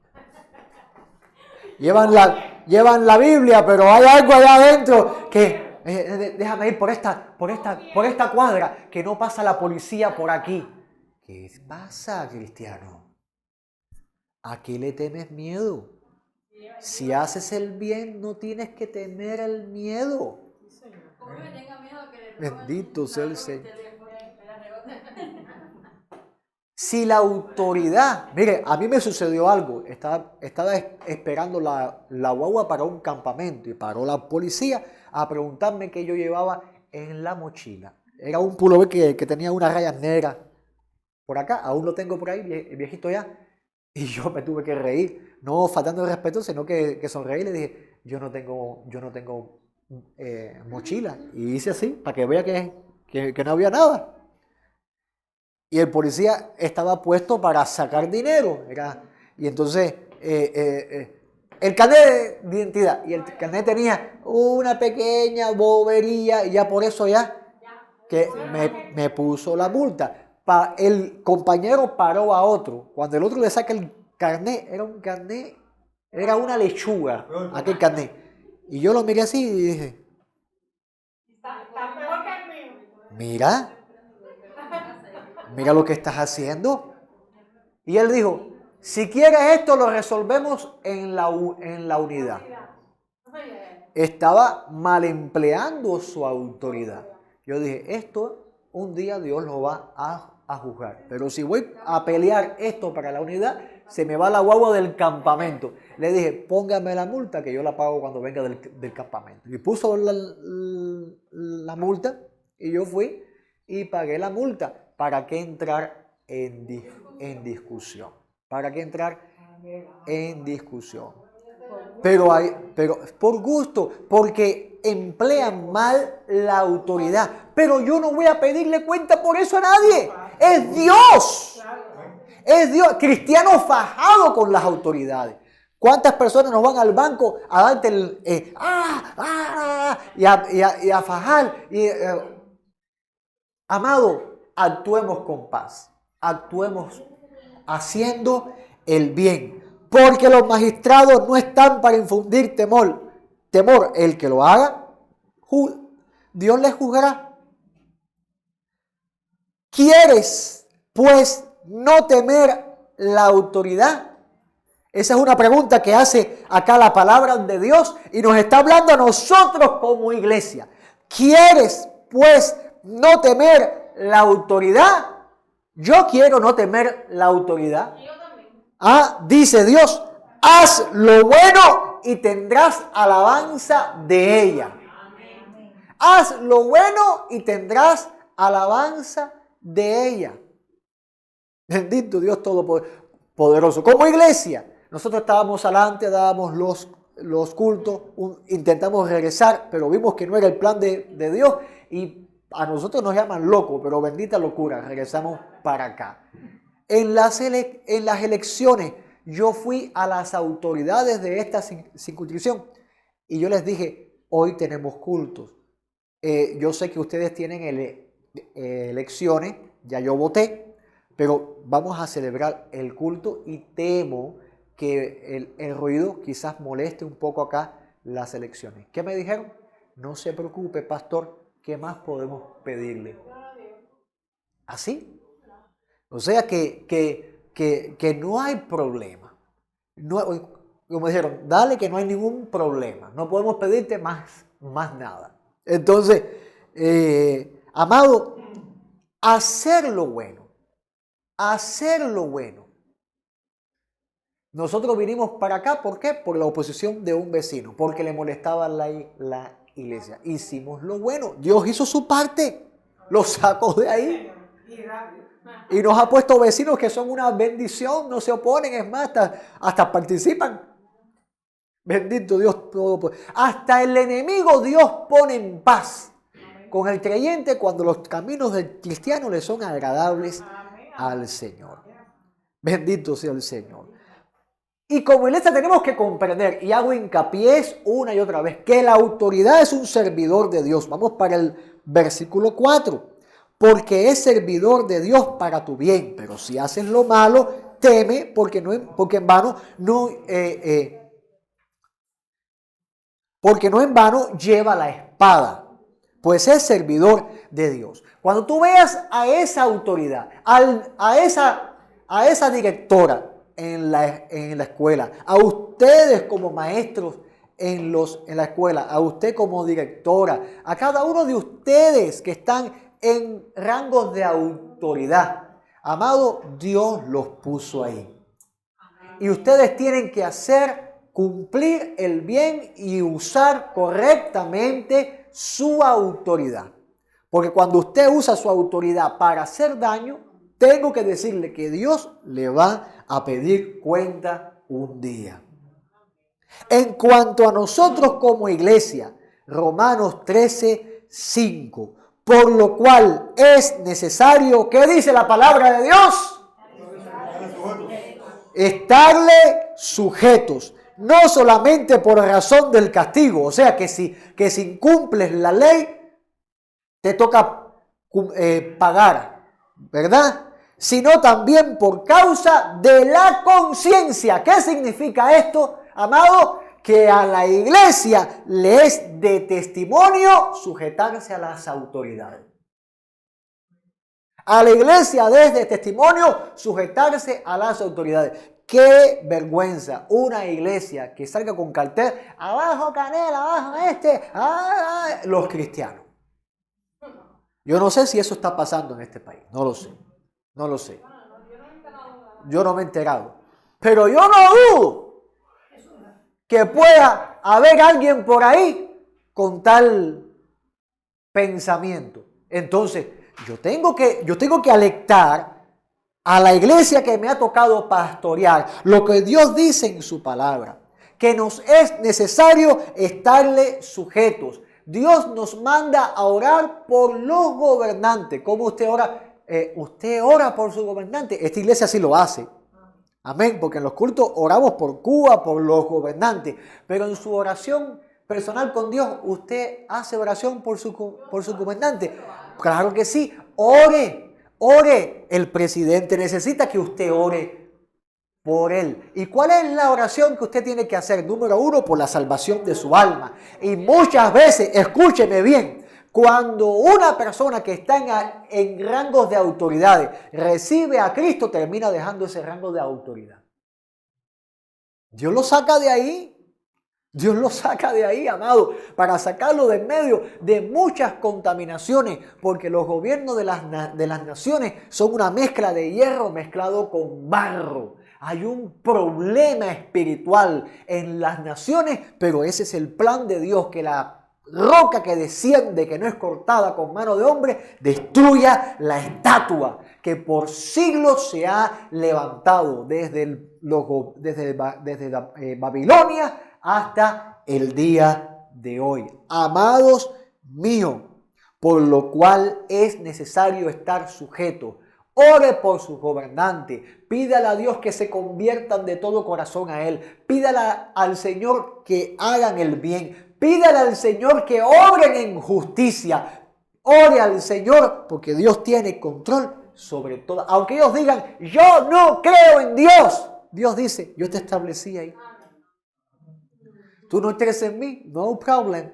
Llevan la Biblia, pero hay algo allá adentro que, déjame ir por esta cuadra, que no pasa la policía por aquí. ¿Qué pasa, cristiano? ¿A qué le temes miedo? Si haces el bien, no tienes que temer el miedo. Como me tenga miedo que le roben Bendito sea el algo del Señor. teléfono, me la reboten. Si la autoridad, mire, a mí me sucedió algo, estaba esperando la guagua para un campamento y paró la policía a preguntarme qué yo llevaba en la mochila. Era un pullover que tenía unas rayas negras por acá, aún lo tengo por ahí, viejito ya, y yo me tuve que reír, no faltando de respeto, sino que sonreí y le dije, yo no tengo mochila, y hice así, para que vea que no había nada. Y el policía estaba puesto para sacar dinero. Y entonces el carnet de identidad. Y el carnet tenía una pequeña bobería. Y ya por eso que me puso la multa. El compañero paró a otro. Cuando el otro le saca el carnet, era una lechuga aquel carnet. Y yo lo miré así y dije, Está peor que el mío. mira lo que estás haciendo. Y él dijo, si quieres esto lo resolvemos en la unidad. Estaba mal empleando su autoridad. Yo dije, esto un día Dios lo va a juzgar. Pero si voy a pelear esto para la unidad, se me va la guagua del campamento. Le dije, póngame la multa que yo la pago cuando venga del campamento. Y puso la multa y yo fui y pagué la multa. ¿Para qué entrar en discusión? ¿Para qué entrar en discusión? Pero por gusto, porque emplean mal la autoridad. Pero yo no voy a pedirle cuenta por eso a nadie. Es Dios. Es Dios. Cristiano fajado con las autoridades. ¿Cuántas personas nos van al banco a darte y a fajar? Amado, actuemos con paz. Actuemos haciendo el bien. Porque los magistrados no están para infundir temor. El que lo haga, Dios les juzgará. ¿Quieres, pues, no temer la autoridad? Esa es una pregunta que hace acá la palabra de Dios y nos está hablando a nosotros como iglesia. ¿Quieres, pues, no temer la autoridad? Yo quiero no temer la autoridad. Dice Dios, haz lo bueno y tendrás alabanza de ella. Haz lo bueno y tendrás alabanza de ella. Bendito Dios Todopoderoso. Como iglesia, nosotros estábamos adelante, dábamos los cultos, intentamos regresar, pero vimos que no era el plan de Dios y a nosotros nos llaman locos, pero bendita locura, regresamos para acá. En las elecciones, yo fui a las autoridades de esta circunscripción y yo les dije, hoy tenemos cultos. Yo sé que ustedes tienen elecciones, ya yo voté, pero vamos a celebrar el culto y temo que el ruido quizás moleste un poco acá las elecciones. ¿Qué me dijeron? No se preocupe, pastor, ¿qué más podemos pedirle? ¿Así? O sea que no hay problema. Como dijeron, dale que no hay ningún problema. No podemos pedirte más nada. Entonces, amado, hacer lo bueno. Hacer lo bueno. Nosotros vinimos para acá, ¿por qué? Por la oposición de un vecino, porque le molestaba la iglesia. Hicimos lo bueno. Dios hizo su parte. Lo sacó de ahí. Y nos ha puesto vecinos que son una bendición, no se oponen, es más, hasta participan. Bendito Dios Todopoderoso. Hasta el enemigo Dios pone en paz con el creyente cuando los caminos del cristiano le son agradables al Señor. Bendito sea el Señor. Y como iglesia tenemos que comprender, y hago hincapié una y otra vez, que la autoridad es un servidor de Dios. Vamos para el versículo 4. Porque es servidor de Dios para tu bien, pero si haces lo malo, teme, porque en vano lleva la espada, pues es servidor de Dios. Cuando tú veas a esa autoridad, a esa directora en la escuela, a ustedes como maestros en la escuela, a usted como directora, a cada uno de ustedes que están en rangos de autoridad, amado, Dios los puso ahí. Y ustedes tienen que cumplir el bien y usar correctamente su autoridad. Porque cuando usted usa su autoridad para hacer daño, tengo que decirle que Dios le va a pedir cuenta un día. En cuanto a nosotros como iglesia, Romanos 13:5, por lo cual es necesario, ¿qué dice la palabra de Dios? Estarle sujetos, no solamente por razón del castigo, o sea que si incumples la ley, te toca pagar, ¿verdad? Sino también por causa de la conciencia. ¿Qué significa esto, amado? Que a la iglesia le es de testimonio sujetarse a las autoridades. A la iglesia le es de testimonio sujetarse a las autoridades. ¡Qué vergüenza! Una iglesia que salga con cartel, abajo Canela, abajo los cristianos. Yo no sé si eso está pasando en este país. No lo sé. Yo no me he enterado. Pero yo no dudo que pueda haber alguien por ahí con tal pensamiento. Entonces, yo tengo que alertar a la iglesia que me ha tocado pastorear lo que Dios dice en su palabra, que nos es necesario estarle sujetos. Dios nos manda a orar por los gobernantes. ¿Cómo usted ora? Usted ora por su gobernante. Esta iglesia sí lo hace. Amén, porque en los cultos oramos por Cuba, por los gobernantes, pero en su oración personal con Dios, ¿usted hace oración por su gobernante? Claro que sí, ore. El presidente necesita que usted ore por él. ¿Y cuál es la oración que usted tiene que hacer? Número 1, por la salvación de su alma. Y muchas veces, escúcheme bien, cuando una persona que está en rangos de autoridades recibe a Cristo, termina dejando ese rango de autoridad. Dios lo saca de ahí. Dios lo saca de ahí, amado, para sacarlo de en medio de muchas contaminaciones, porque los gobiernos de las naciones son una mezcla de hierro mezclado con barro. Hay un problema espiritual en las naciones, pero ese es el plan de Dios, que la roca que desciende, que no es cortada con mano de hombre, destruya la estatua que por siglos se ha levantado desde Babilonia hasta el día de hoy. Amados míos, por lo cual es necesario estar sujeto. Ore por sus gobernantes. Pídale a Dios que se conviertan de todo corazón a Él. Pídale al Señor que hagan el bien. Pídale al Señor que obren en justicia. Ore al Señor porque Dios tiene control sobre todo. Aunque ellos digan, yo no creo en Dios. Dios dice, yo te establecí ahí. Tú no crees en mí, no problem.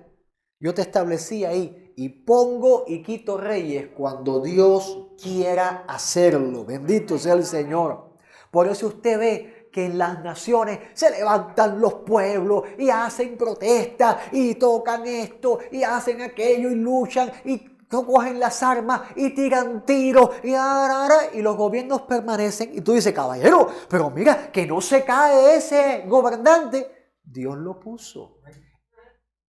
Yo te establecí ahí y pongo y quito reyes cuando Dios quiera hacerlo. Bendito sea el Señor. Por eso usted ve que en las naciones se levantan los pueblos y hacen protestas y tocan esto y hacen aquello y luchan y cogen las armas y tiran tiros y los gobiernos permanecen. Y tú dices, caballero, pero mira que no se cae ese gobernante. Dios lo puso.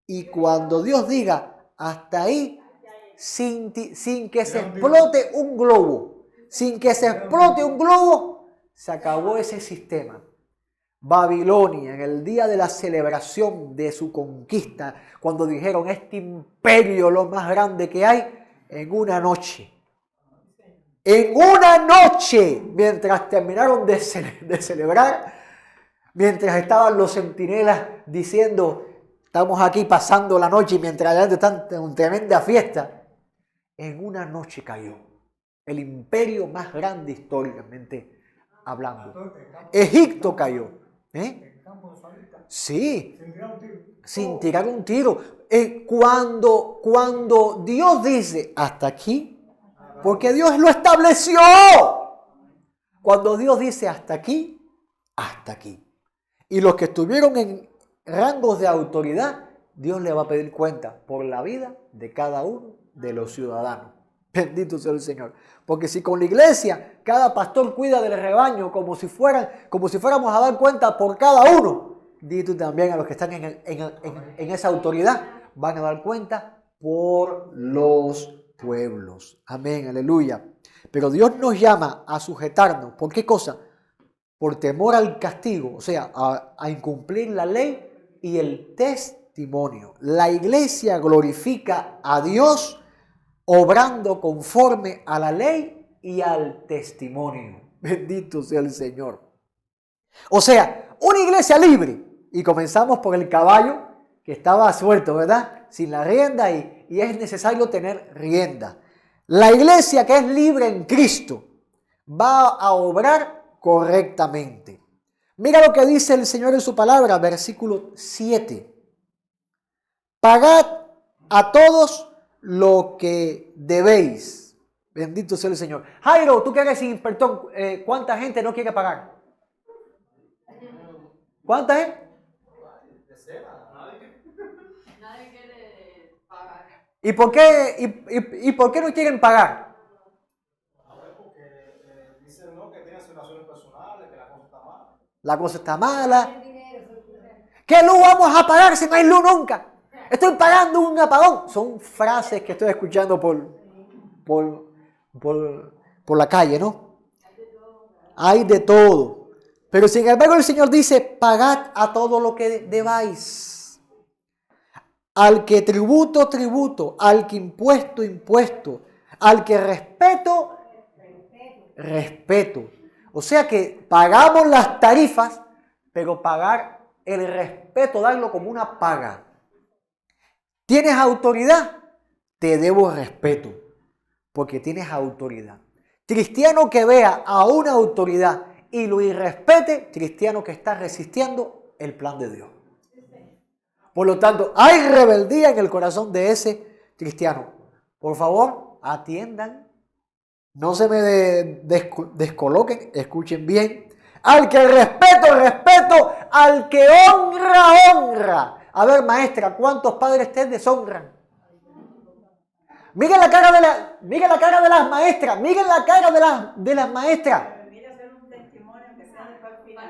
Y cuando Dios diga hasta ahí, sin que se explote un globo, sin que se explote un globo, se acabó ese sistema. Babilonia, en el día de la celebración de su conquista, cuando dijeron este imperio lo más grande que hay, en una noche, mientras terminaron de celebrar, mientras estaban los centinelas diciendo, estamos aquí pasando la noche, y mientras la gente está en tremenda fiesta, en una noche cayó el imperio más grande históricamente hablando. Egipto cayó. Sí, sin tirar un tiro. Cuando Dios dice hasta aquí, porque Dios lo estableció. Cuando Dios dice hasta aquí, hasta aquí. Y los que estuvieron en rangos de autoridad, Dios le va a pedir cuenta por la vida de cada uno de los ciudadanos. Bendito sea el Señor. Porque si con la iglesia cada pastor cuida del rebaño como si fuéramos a dar cuenta por cada uno, di tú también a los que están en esa autoridad, van a dar cuenta por los pueblos. Amén, aleluya. Pero Dios nos llama a sujetarnos. ¿Por qué cosa? Por temor al castigo, o sea, a incumplir la ley y el testimonio. La iglesia glorifica a Dios obrando conforme a la ley y al testimonio. Bendito sea el Señor. O sea, una iglesia libre. Y comenzamos por el caballo que estaba suelto, ¿verdad? Sin la rienda y es necesario tener rienda. La iglesia que es libre en Cristo va a obrar correctamente. Mira lo que dice el Señor en su palabra, versículo 7. Pagad a todos lo que debéis. Bendito sea el Señor. Jairo, tú que eres inspector, ¿cuánta gente no quiere pagar? ¿Cuánta gente? Nadie quiere pagar. ¿Y por qué no quieren pagar? Porque dicen no, que tienen situaciones personales, que la cosa está mala. La cosa está mala. ¿Qué luz vamos a pagar si no hay luz nunca? Estoy pagando un apagón. Son frases que estoy escuchando por la calle, ¿no? Hay de todo. Pero sin embargo el Señor dice, pagad a todo lo que debáis. Al que tributo, tributo. Al que impuesto, impuesto. Al que respeto, respeto. O sea que pagamos las tarifas, pero pagar el respeto, darlo como una paga. ¿Tienes autoridad? Te debo respeto, porque tienes autoridad. Cristiano que vea a una autoridad y lo irrespete, cristiano que está resistiendo el plan de Dios. Por lo tanto, hay rebeldía en el corazón de ese cristiano. Por favor, atiendan. No se me descoloquen, escuchen bien. Al que respeto, respeto. Al que honra, honra. A ver, maestra, ¿cuántos padres te deshonran? Miren la cara de las maestras. Miren la cara de las maestras.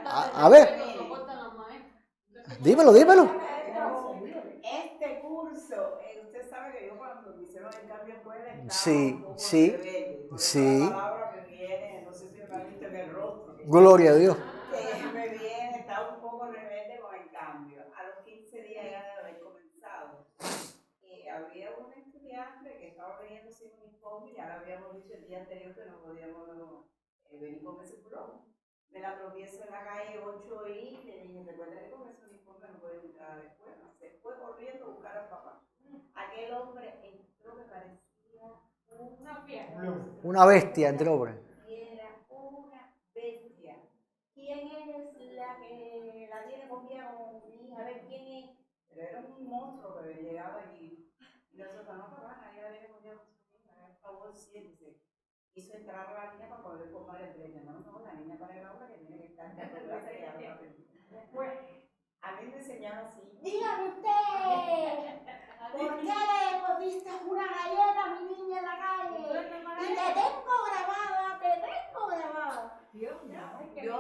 A ver. Dímelo. Este curso, usted sabe que yo cuando hicieron el cambio escuela estaba Sí, un poco sí, rebelde. sí. La palabra me viene, no sé si me ha visto en el rostro. Gloria a Dios. Que me viene, estaba un poco rebelde con el cambio. A los 15 días ya de haber comenzado, había un estudiante que estaba viniendo sin uniforme y ya le habíamos dicho el día anterior que no podíamos venir con ese pulón. Me la tropiezo en la calle 8 y le dije, recuerda que con ese uniforme no puede entrar a la escuela. Se fue corriendo a buscar al papá. Aquel hombre entró que parecía Una bestia entró. Era una bestia. ¿Quién es la que la tiene copia con mi hija? A ver, ¿quién es? Pero era un monstruo que llegaba allí. Y nosotros, no, papá, nadie la tiene copia con su hija. Por favor, siéntese. Hizo entrar a la niña para poder formar el premio. No, la niña para el aula que tiene que estar. Pues, a mí me enseñaron así. Dígame usted, ¿por qué le pusiste una galleta a mi niña en la calle? Y te tengo grabada. Yo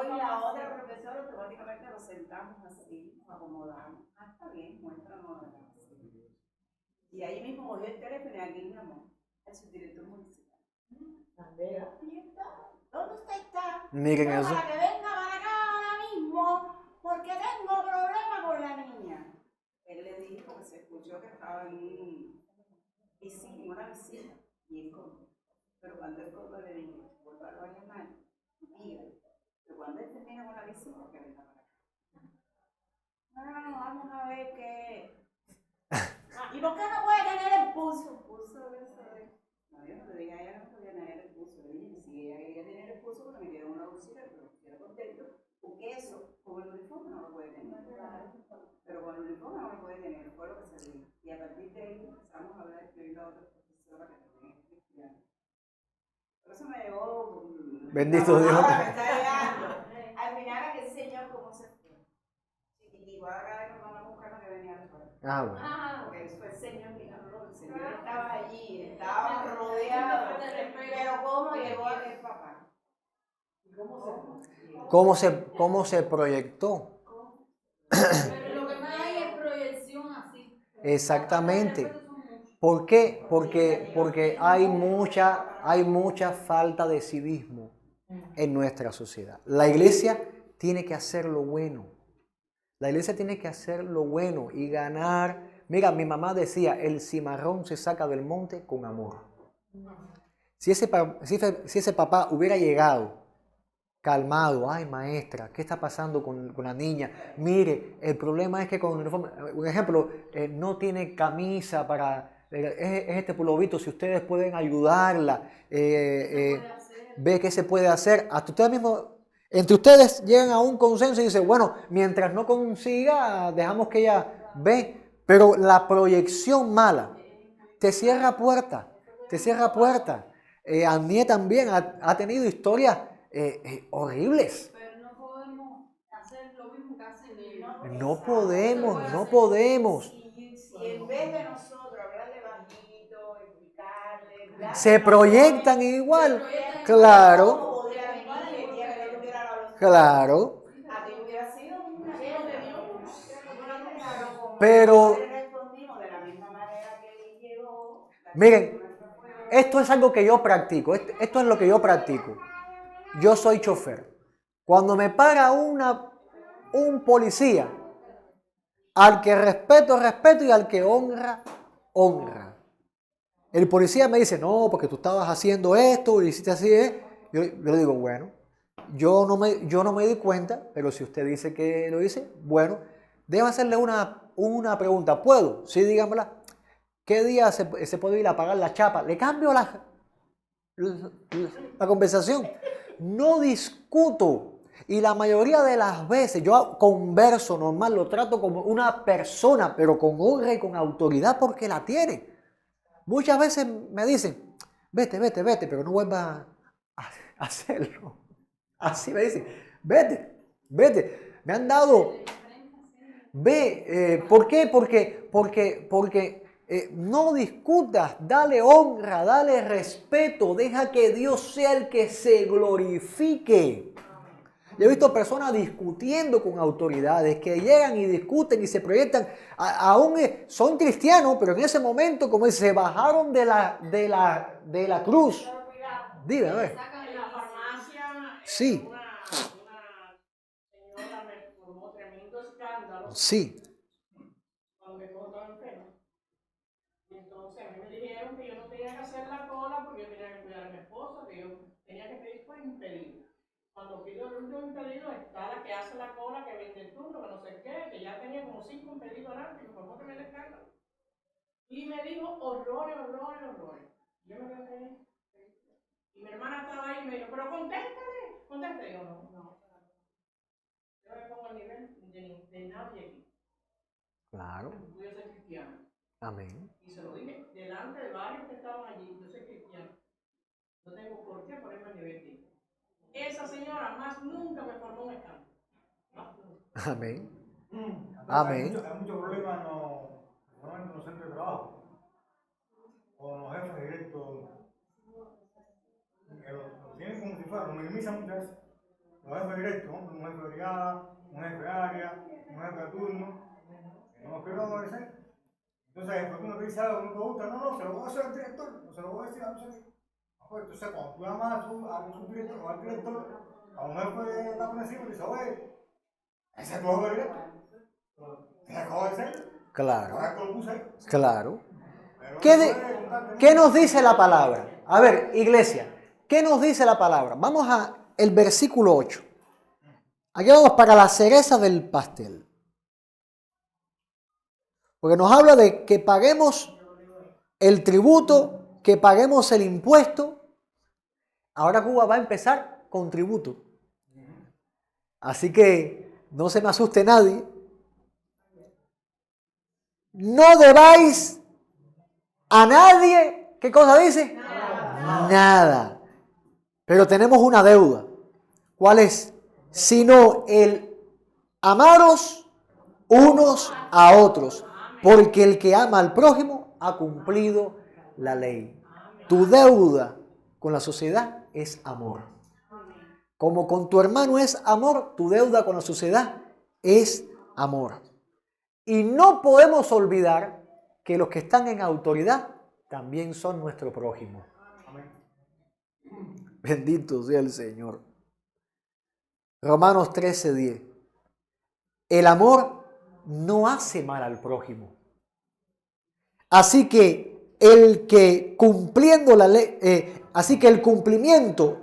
y la otra profesora automáticamente nos sentamos así, nos acomodamos. Está bien, muéstranos la clase. Y ahí mismo cogió el teléfono y aquí llamó a su director municipal. Ahí está. ¿Dónde usted está? Miren No, eso. para que venga para acá ahora mismo, porque tengo problema con la niña. Él le dijo que se escuchó que estaba en una visita, y él contó. Pero cuando él contó le dijo, vuélvalo a llamar, dígale, que cuando él termine con la visita, que venga para acá. No, vamos a ver qué. ¿Y por qué no puede tener el pulso? Pulso eso de. No, yo no le dije a ella no podía tener el pulso. Le dije, si ella quería tener el pulso, porque me quedó una bolsita, pero estuviera contento, porque eso, con el uniforme no lo puede tener. Pero con el uniforme no lo puede tener, fue lo que se dijo. Y a partir de ahí empezamos a hablar de la otra profesora que también es cristiana. Por eso me llegó. Bendito Dios. Ahora me está llegando. Al final, aquel señor, ¿cómo se fue? Chiquitico, acá nos van a buscar que venía después. Ah, bueno. Porque eso fue el Señor que habló, el Señor estaba allí, estaba rodeado. Pero ¿cómo llegó aquel papá? ¿Cómo se proyectó? Pero lo que más hay es proyección así. Exactamente. ¿Por qué? Porque hay mucha falta de civismo en nuestra sociedad. La iglesia tiene que hacer lo bueno. La iglesia tiene que hacer lo bueno y ganar. Mira, mi mamá decía, el cimarrón se saca del monte con amor. Si ese papá hubiera llegado calmado, ay maestra, ¿qué está pasando con la niña? Mire, el problema es que con el uniforme, un ejemplo, no tiene camisa para, es este pulovito, si ustedes pueden ayudarla, ve qué se puede hacer. Hasta ustedes mismos, entre ustedes llegan a un consenso y dicen, bueno, mientras no consiga, dejamos que ella ve, pero la proyección mala te cierra puerta, te cierra puerta. Anie también ha tenido historias horribles. Pero no podemos hacer lo mismo que hacen ellos. No podemos. Si en vez de nosotros hablarle bajito, explicarle, Se proyectan igual. proyectan Claro, ¿cómo podría venir el día que no tuviera la velocidad? claro. A ti hubiera sido una Pero, le respondimos de la misma manera que él llegó. miren, esto es algo que yo practico. Esto es lo que yo practico. Yo soy chofer. Cuando me para un policía, al que respeto, respeto, y al que honra, honra. El policía me dice, no, porque tú estabas haciendo esto y hiciste así. Yo le digo, bueno, yo no me di cuenta, pero si usted dice que lo hice, bueno, déjame hacerle una pregunta. ¿Puedo? Sí, dígamela. ¿Qué día se puede ir a pagar la chapa? Le cambio la conversación. No discuto. Y la mayoría de las veces yo converso normal, lo trato como una persona, pero con honra y con autoridad porque la tiene. Muchas veces me dicen, vete, pero no vuelvas a hacerlo. Así me dicen, vete. Me han dado, ¿por qué? Porque no discutas, dale honra, dale respeto, deja que Dios sea el que se glorifique. Yo he visto personas discutiendo con autoridades que llegan y discuten y se proyectan, aún son cristianos, pero en ese momento como se bajaron de la cruz. Dime, a ver. En la farmacia, Sí. una señora me formó tremendo escándalo Sí. cuando mi esposo estaba enfermo. Y entonces a mí me dijeron que yo no tenía que hacer la cola porque yo tenía que cuidar a mi esposa, que yo tenía que pedir por impedido. Cuando pido el último impedido está la que hace la cola, que vende el turno, que no sé qué, que ya tenía como 5 impedidos adelante y me formó tremendo escándalo. Y me dijo horrores. Yo me quedé. Y mi hermana estaba ahí y me dijo, pero contéstale. Y yo, no. Yo me pongo al nivel de nadie aquí. Claro. Yo soy cristiana. Amén. Y se lo dije delante de varios que estaban allí. Yo soy cristiana. No tengo por qué ponerme al nivel de ella. Esa señora más nunca me formó un escándalo. Amén. Hay muchos problemas en los centros de trabajo, con los jefes directos, que los tienen como si fueran, lo minimizan muchas veces. Los jefes directos, un jefe de brigada, un jefe de área, un jefe de turno, que no los quiero obedecer. Entonces, después uno te dice algo que no te gusta, no, se lo voy a hacer al director, no se lo voy a decir a no sé qué. Pues, entonces, cuando tú llamas a un subdirector o al director, a un jefe que está por encima y dice, oye, ese es tu jefe directo. ¿Qué acabo de hacer? Claro, Ahora que lo puse ahí. claro. Pero ¿Qué, eso de- es constantemente. ¿Qué nos dice la palabra? A ver, iglesia, ¿qué nos dice la palabra? Vamos a el versículo 8. Aquí vamos para la cereza del pastel. Porque nos habla de que paguemos el tributo, que paguemos el impuesto. Ahora Cuba va a empezar con tributo. Así que no se me asuste nadie. No debáis a nadie, ¿qué cosa dice? Nada. Pero tenemos una deuda. ¿Cuál es? Sino el amaros unos a otros. Porque el que ama al prójimo ha cumplido la ley. Tu deuda con la sociedad es amor. Como con tu hermano es amor, tu deuda con la sociedad es amor. Y no podemos olvidar que los que están en autoridad también son nuestro prójimo. Bendito sea el Señor. Romanos 13:10. El amor no hace mal al prójimo. Así que el cumplimiento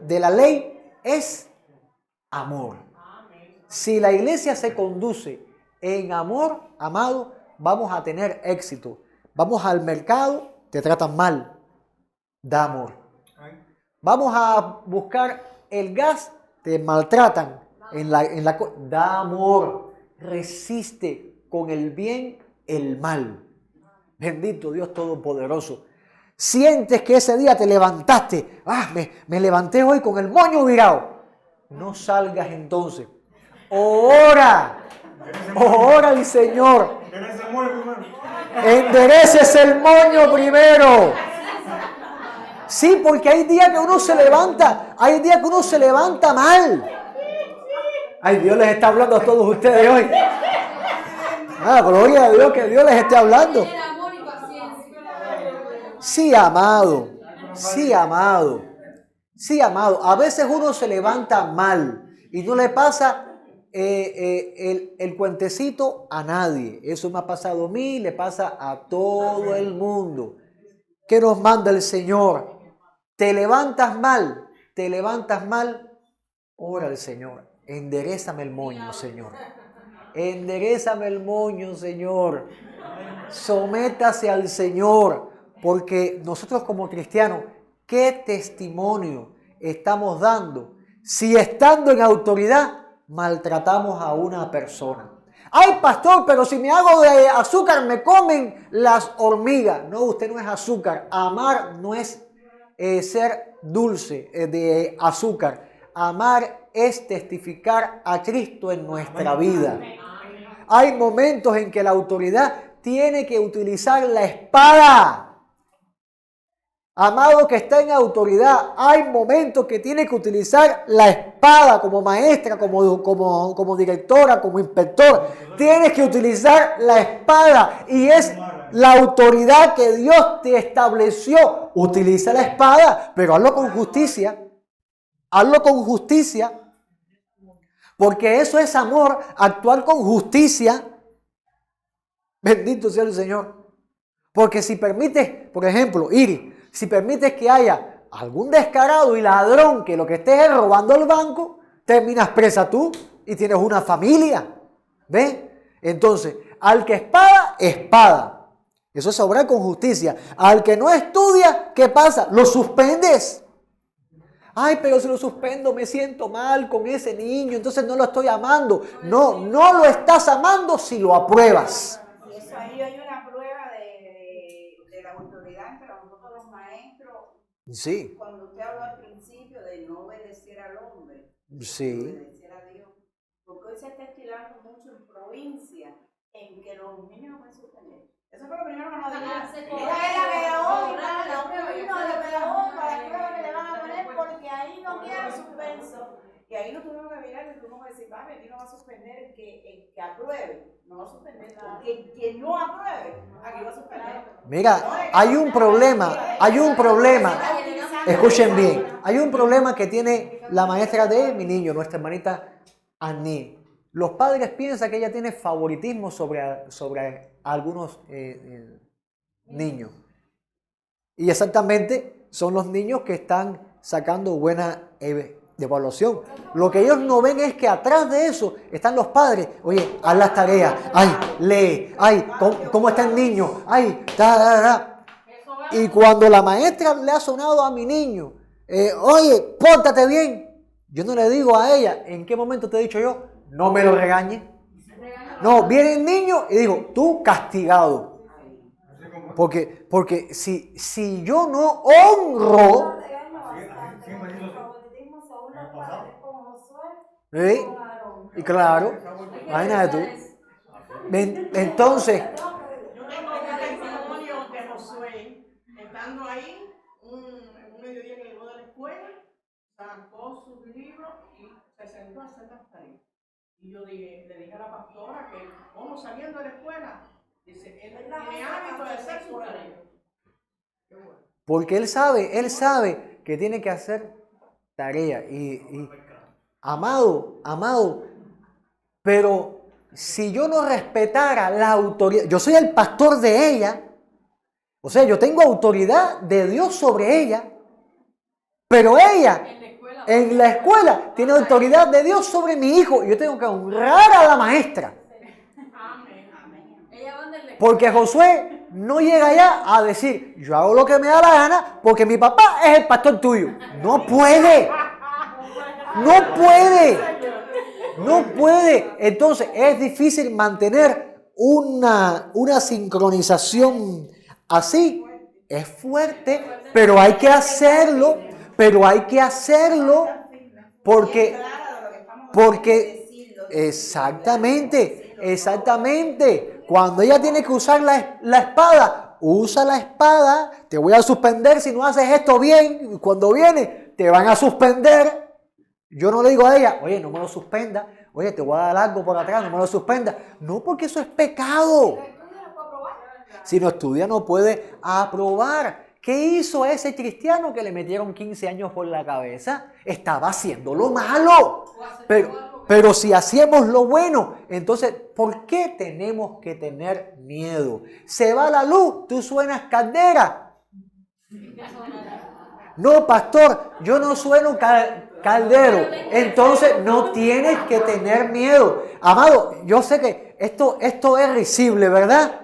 de la ley es amor. Si la iglesia se conduce en amor, amado, vamos a tener éxito. Vamos al mercado, te tratan mal, da amor. Vamos a buscar el gas, te maltratan, da amor. Resiste con el bien el mal. Bendito Dios Todopoderoso. Sientes que ese día te levantaste. Me levanté hoy con el moño virado. No salgas entonces. Ora al Señor. Endereces el moño primero. Sí, porque hay días que uno se levanta mal. Ay, Dios les está hablando a todos ustedes hoy. Gloria a Dios, que Dios les esté hablando. Sí, amado. Sí, amado. Sí, amado. A veces uno se levanta mal y no le pasa el cuentecito a nadie. Eso me ha pasado a mí, le pasa a todo el mundo. ¿Qué nos manda el Señor? Te levantas mal, ora al Señor. Enderézame el moño, Señor. Enderézame el moño, Señor. Sométase al Señor. Porque nosotros como cristianos, ¿qué testimonio estamos dando? Si estando en autoridad, maltratamos a una persona. Ay, pastor, pero si me hago de azúcar, me comen las hormigas. No, usted no es azúcar. Amar no es ser dulce de azúcar. Amar es testificar a Cristo en nuestra vida. Hay momentos en que la autoridad tiene que utilizar la espada. Amado que está en autoridad, hay momentos que tiene que utilizar la espada como maestra, como directora, como inspector. Tienes que utilizar la espada y es la autoridad que Dios te estableció. Utiliza la espada, pero hazlo con justicia. Hazlo con justicia, porque eso es amor, actuar con justicia. Bendito sea el Señor. Porque si permites, por ejemplo, Iris, si permites que haya algún descarado y ladrón que lo que esté es robando el banco, terminas presa tú y tienes una familia. ¿Ves? Entonces, al que espada, espada. Eso es obrar con justicia. Al que no estudia, ¿qué pasa? Lo suspendes. Ay, pero si lo suspendo me siento mal con ese niño, entonces no lo estoy amando. No lo estás amando si lo apruebas. Y eso ahí hay una prueba de la autoridad entre nosotros los maestros. Sí. Cuando usted habló al principio de no obedecer al hombre, Sí. obedecer a Dios. Porque hoy se está estilando mucho en provincia en que los niños no pueden suspender. Eso fue lo primero que nos dijeron. Esa es la pedagógica, la pedagógica, la prueba que le van a poner porque ahí no quiere suspenso. Y ahí nos tuvimos que mirar y tuvimos que decir, papi, aquí no va a suspender el que apruebe, no va a suspender. Quien no apruebe, aquí va a suspender. Mira, hay un problema. Se está Escuchen bien, hay un problema que tiene la maestra de mi niño, nuestra hermanita Aní. Los padres piensan que ella tiene favoritismo sobre algunos niños. Y exactamente son los niños que están sacando buena evaluación. Lo que ellos no ven es que atrás de eso están los padres. Oye, haz las tareas. Ay, lee. Ay, ¿cómo está el niño? Ay, Y cuando la maestra le ha sonado a mi niño, oye, pórtate bien. Yo no le digo a ella, ¿en qué momento te he dicho yo? No me lo regañes. No, viene el niño y digo, tú castigado. Porque si yo no honro, ¿sí? Y claro, imagínate tú. Entonces, Yo tengo un testimonio de Josué, estando ahí, un mediodía que llegó de la escuela, sacó sus libros y se sentó a hacer las tareas. Y yo le dije a la pastora que, como saliendo de la escuela, dice, él tiene hábito de hacer sus tareas. porque él sabe que tiene que hacer tarea. Y amado, pero si yo no respetara la autoridad, yo soy el pastor de ella, o sea, yo tengo autoridad de Dios sobre ella, pero ella en la escuela tiene autoridad de Dios sobre mi hijo y yo tengo que honrar a la maestra. Porque Josué no llega allá a decir, yo hago lo que me da la gana porque mi papá es el pastor tuyo. No puede. No puede. Entonces es difícil mantener una sincronización así. Es fuerte, pero hay que hacerlo. Porque exactamente. Cuando ella tiene que usar la espada, usa la espada. Te voy a suspender si no haces esto bien. Y cuando viene, te van a suspender. Yo no le digo a ella, oye, no me lo suspenda. Oye, te voy a dar algo por atrás, no me lo suspenda. No, porque eso es pecado. Si no estudia, no puede aprobar. ¿Qué hizo ese cristiano que le metieron 15 años por la cabeza? Estaba haciendo lo malo. Pero si hacemos lo bueno, entonces, ¿por qué tenemos que tener miedo? Se va la luz, tú suenas caldera. No, pastor, yo no sueno caldero. Entonces, no tienes que tener miedo. Amado, yo sé que esto es risible, ¿verdad?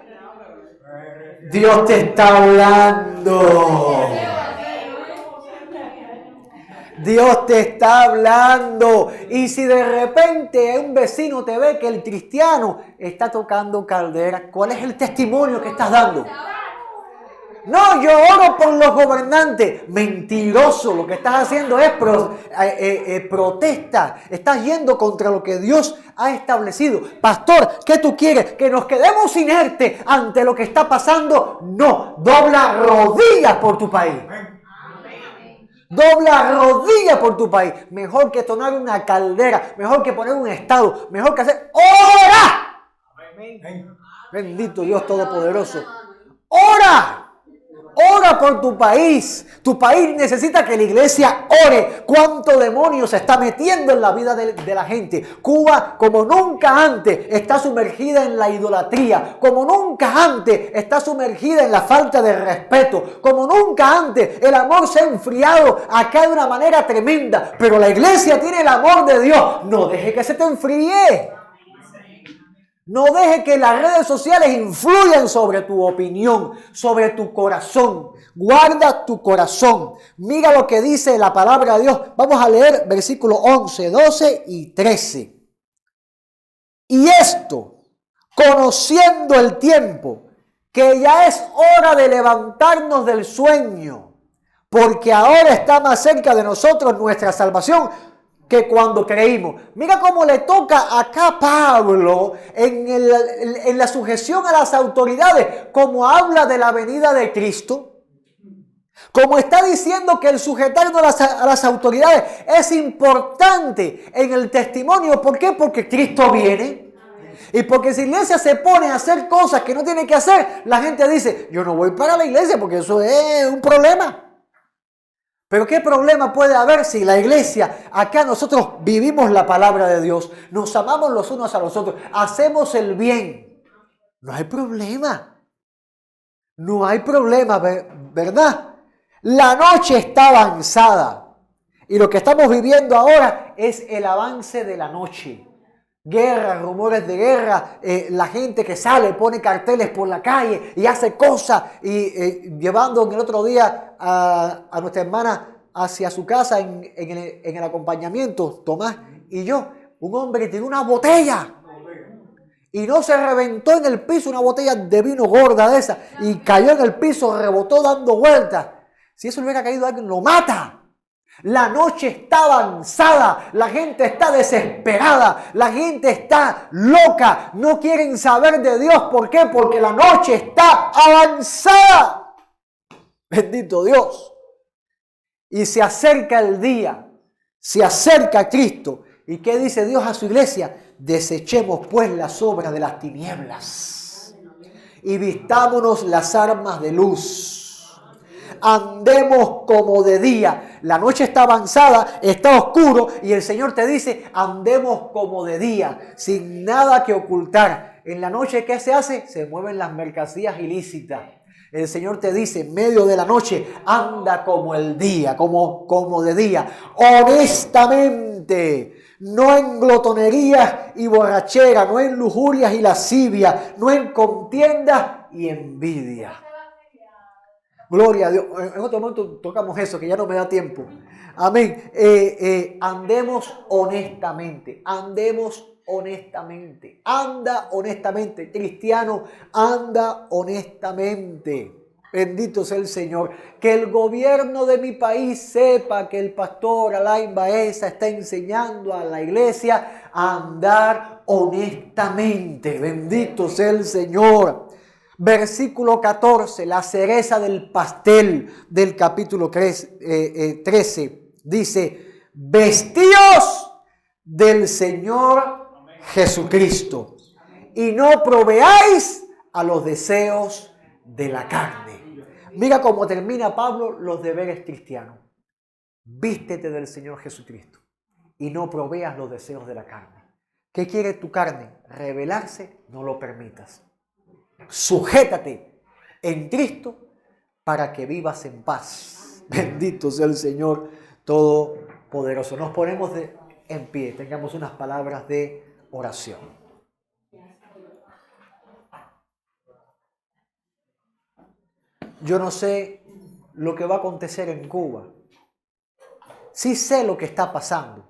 Dios te está hablando. Dios te está hablando. Y si de repente un vecino te ve que el cristiano está tocando caldera, ¿cuál es el testimonio que estás dando? No, yo oro por los gobernantes. Mentiroso, lo que estás haciendo es protesta. Estás yendo contra lo que Dios ha establecido. Pastor, ¿qué tú quieres? ¿Que nos quedemos inertes ante lo que está pasando? No, dobla rodillas por tu país. Dobla rodillas por tu país. Mejor que tonar una caldera, mejor que poner un estado, mejor que hacer ¡ora! Bendito Dios Todopoderoso. ¡Ora! Ora por tu país. Tu país necesita que la iglesia ore. ¿Cuánto demonio se está metiendo en la vida de la gente? Cuba, como nunca antes, está sumergida en la idolatría. Como nunca antes, está sumergida en la falta de respeto. Como nunca antes, el amor se ha enfriado acá de una manera tremenda. Pero la iglesia tiene el amor de Dios. No deje que se te enfríe. No deje que las redes sociales influyan sobre tu opinión, sobre tu corazón. Guarda tu corazón. Mira lo que dice la palabra de Dios. Vamos a leer versículos 11, 12 y 13. Y esto, conociendo el tiempo, que ya es hora de levantarnos del sueño, porque ahora está más cerca de nosotros nuestra salvación que cuando creímos. Mira cómo le toca acá a Pablo en la sujeción a las autoridades, como habla de la venida de Cristo, como está diciendo que el sujetarnos a las autoridades es importante en el testimonio. ¿Por qué? Porque Cristo viene. Y porque si la iglesia se pone a hacer cosas que no tiene que hacer, la gente dice, yo no voy para la iglesia porque eso es un problema. Pero ¿qué problema puede haber si la iglesia, acá nosotros vivimos la palabra de Dios, nos amamos los unos a los otros, hacemos el bien? No hay problema. No hay problema, ¿verdad? La noche está avanzada. Y lo que estamos viviendo ahora es el avance de la noche. Guerra, rumores de guerra, la gente que sale, pone carteles por la calle y hace cosas. Y llevando el otro día a nuestra hermana hacia su casa en el acompañamiento, Tomás y yo, un hombre tiró una botella. Y no se reventó en el piso, una botella de vino gorda de esa. Y cayó en el piso, rebotó dando vueltas. Si eso le hubiera caído a alguien, lo mata. La noche está avanzada, la gente está desesperada, la gente está loca, no quieren saber de Dios. ¿Por qué? Porque la noche está avanzada. Bendito Dios. Y se acerca el día, se acerca Cristo. ¿Y qué dice Dios a su iglesia? Desechemos pues las obras de las tinieblas y vistámonos las armas de luz. Andemos como de día. La noche está avanzada, está oscuro y el Señor te dice, andemos como de día, sin nada que ocultar. En la noche, ¿qué se hace? Se mueven las mercancías ilícitas. El Señor te dice, en medio de la noche, anda como el día, como de día, honestamente. No en glotonerías y borrachera, no en lujurias y lascivia, no en contiendas y envidia. Gloria a Dios. En otro momento tocamos eso, que ya no me da tiempo. Amén. Andemos honestamente. Andemos honestamente. Anda honestamente. Cristiano, anda honestamente. Bendito sea el Señor. Que el gobierno de mi país sepa que el pastor Alain Baeza está enseñando a la iglesia a andar honestamente. Bendito sea el Señor. Versículo 14, la cereza del pastel del capítulo 13, dice, vestíos del Señor Jesucristo y no proveáis a los deseos de la carne. Mira cómo termina Pablo los deberes cristianos. Vístete del Señor Jesucristo y no proveas los deseos de la carne. ¿Qué quiere tu carne? Rebelarse, no lo permitas. Sujétate en Cristo para que vivas en paz. Bendito sea el Señor Todopoderoso. Nos ponemos en pie, tengamos unas palabras de oración. Yo no sé lo que va a acontecer en Cuba. Sí sé lo que está pasando,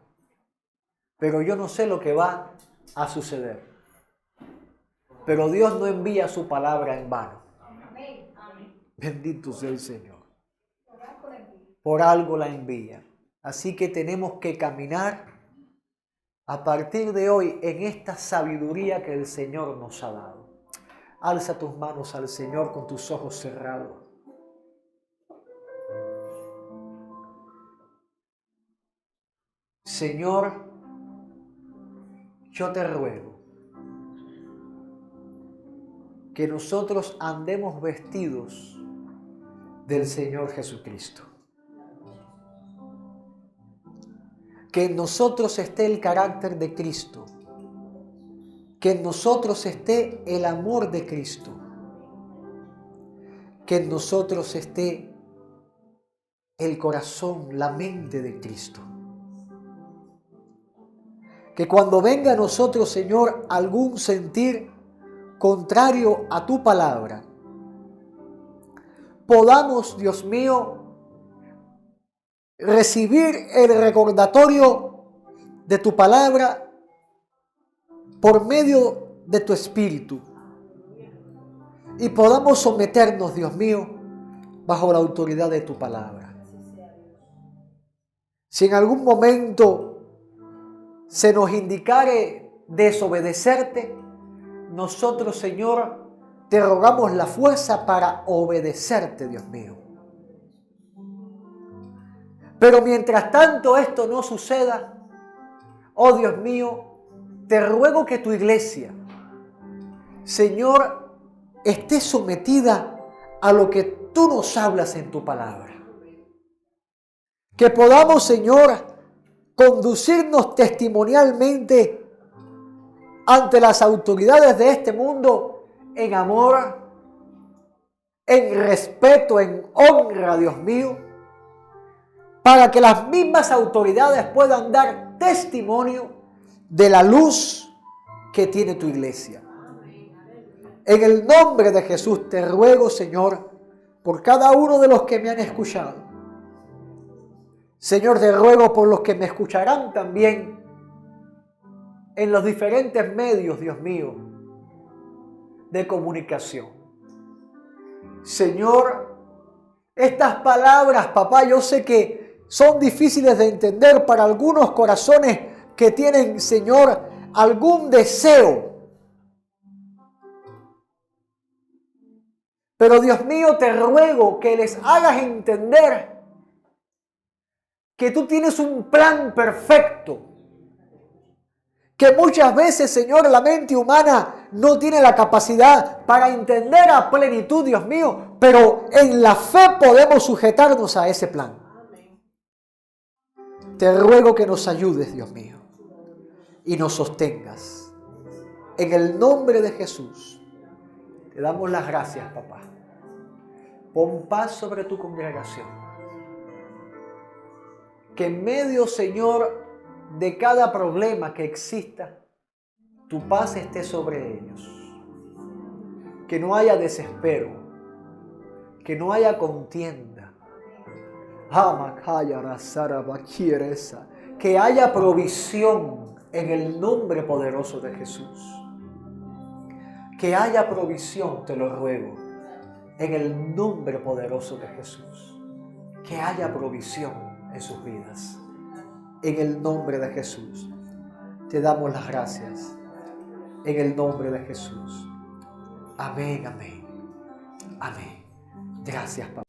pero yo no sé lo que va a suceder. Pero Dios no envía su palabra en vano. Bendito sea el Señor. Por algo la envía. Así que tenemos que caminar a partir de hoy en esta sabiduría que el Señor nos ha dado. Alza tus manos al Señor con tus ojos cerrados. Señor, yo te ruego que nosotros andemos vestidos del Señor Jesucristo. Que en nosotros esté el carácter de Cristo. Que en nosotros esté el amor de Cristo. Que en nosotros esté el corazón, la mente de Cristo. Que cuando venga a nosotros, Señor, algún sentir contrario a tu palabra, podamos, Dios mío, recibir el recordatorio de tu palabra por medio de tu Espíritu y podamos someternos, Dios mío, bajo la autoridad de tu palabra. Si en algún momento se nos indicare desobedecerte, nosotros, Señor, te rogamos la fuerza para obedecerte, Dios mío. Pero mientras tanto esto no suceda, oh Dios mío, te ruego que tu iglesia, Señor, esté sometida a lo que tú nos hablas en tu palabra. Que podamos, Señor, conducirnos testimonialmente ante las autoridades de este mundo en amor, en respeto, en honra, Dios mío, para que las mismas autoridades puedan dar testimonio de la luz que tiene tu iglesia. En el nombre de Jesús te ruego, Señor, por cada uno de los que me han escuchado. Señor, te ruego por los que me escucharán también en los diferentes medios, Dios mío, de comunicación. Señor, estas palabras, papá, yo sé que son difíciles de entender para algunos corazones que tienen, Señor, algún deseo. Pero Dios mío, te ruego que les hagas entender que tú tienes un plan perfecto. Que muchas veces, Señor, la mente humana no tiene la capacidad para entender a plenitud, Dios mío, pero en la fe podemos sujetarnos a ese plan. Te ruego que nos ayudes, Dios mío, y nos sostengas. En el nombre de Jesús, te damos las gracias, papá. Pon paz sobre tu congregación. Que en medio, Señor, de cada problema que exista, tu paz esté sobre ellos. Que no haya desespero, que no haya contienda. Que haya provisión en el nombre poderoso de Jesús. Que haya provisión, te lo ruego, en el nombre poderoso de Jesús. Que haya provisión en sus vidas. En el nombre de Jesús. Te damos las gracias. En el nombre de Jesús. Amén, amén. Amén. Gracias, papá.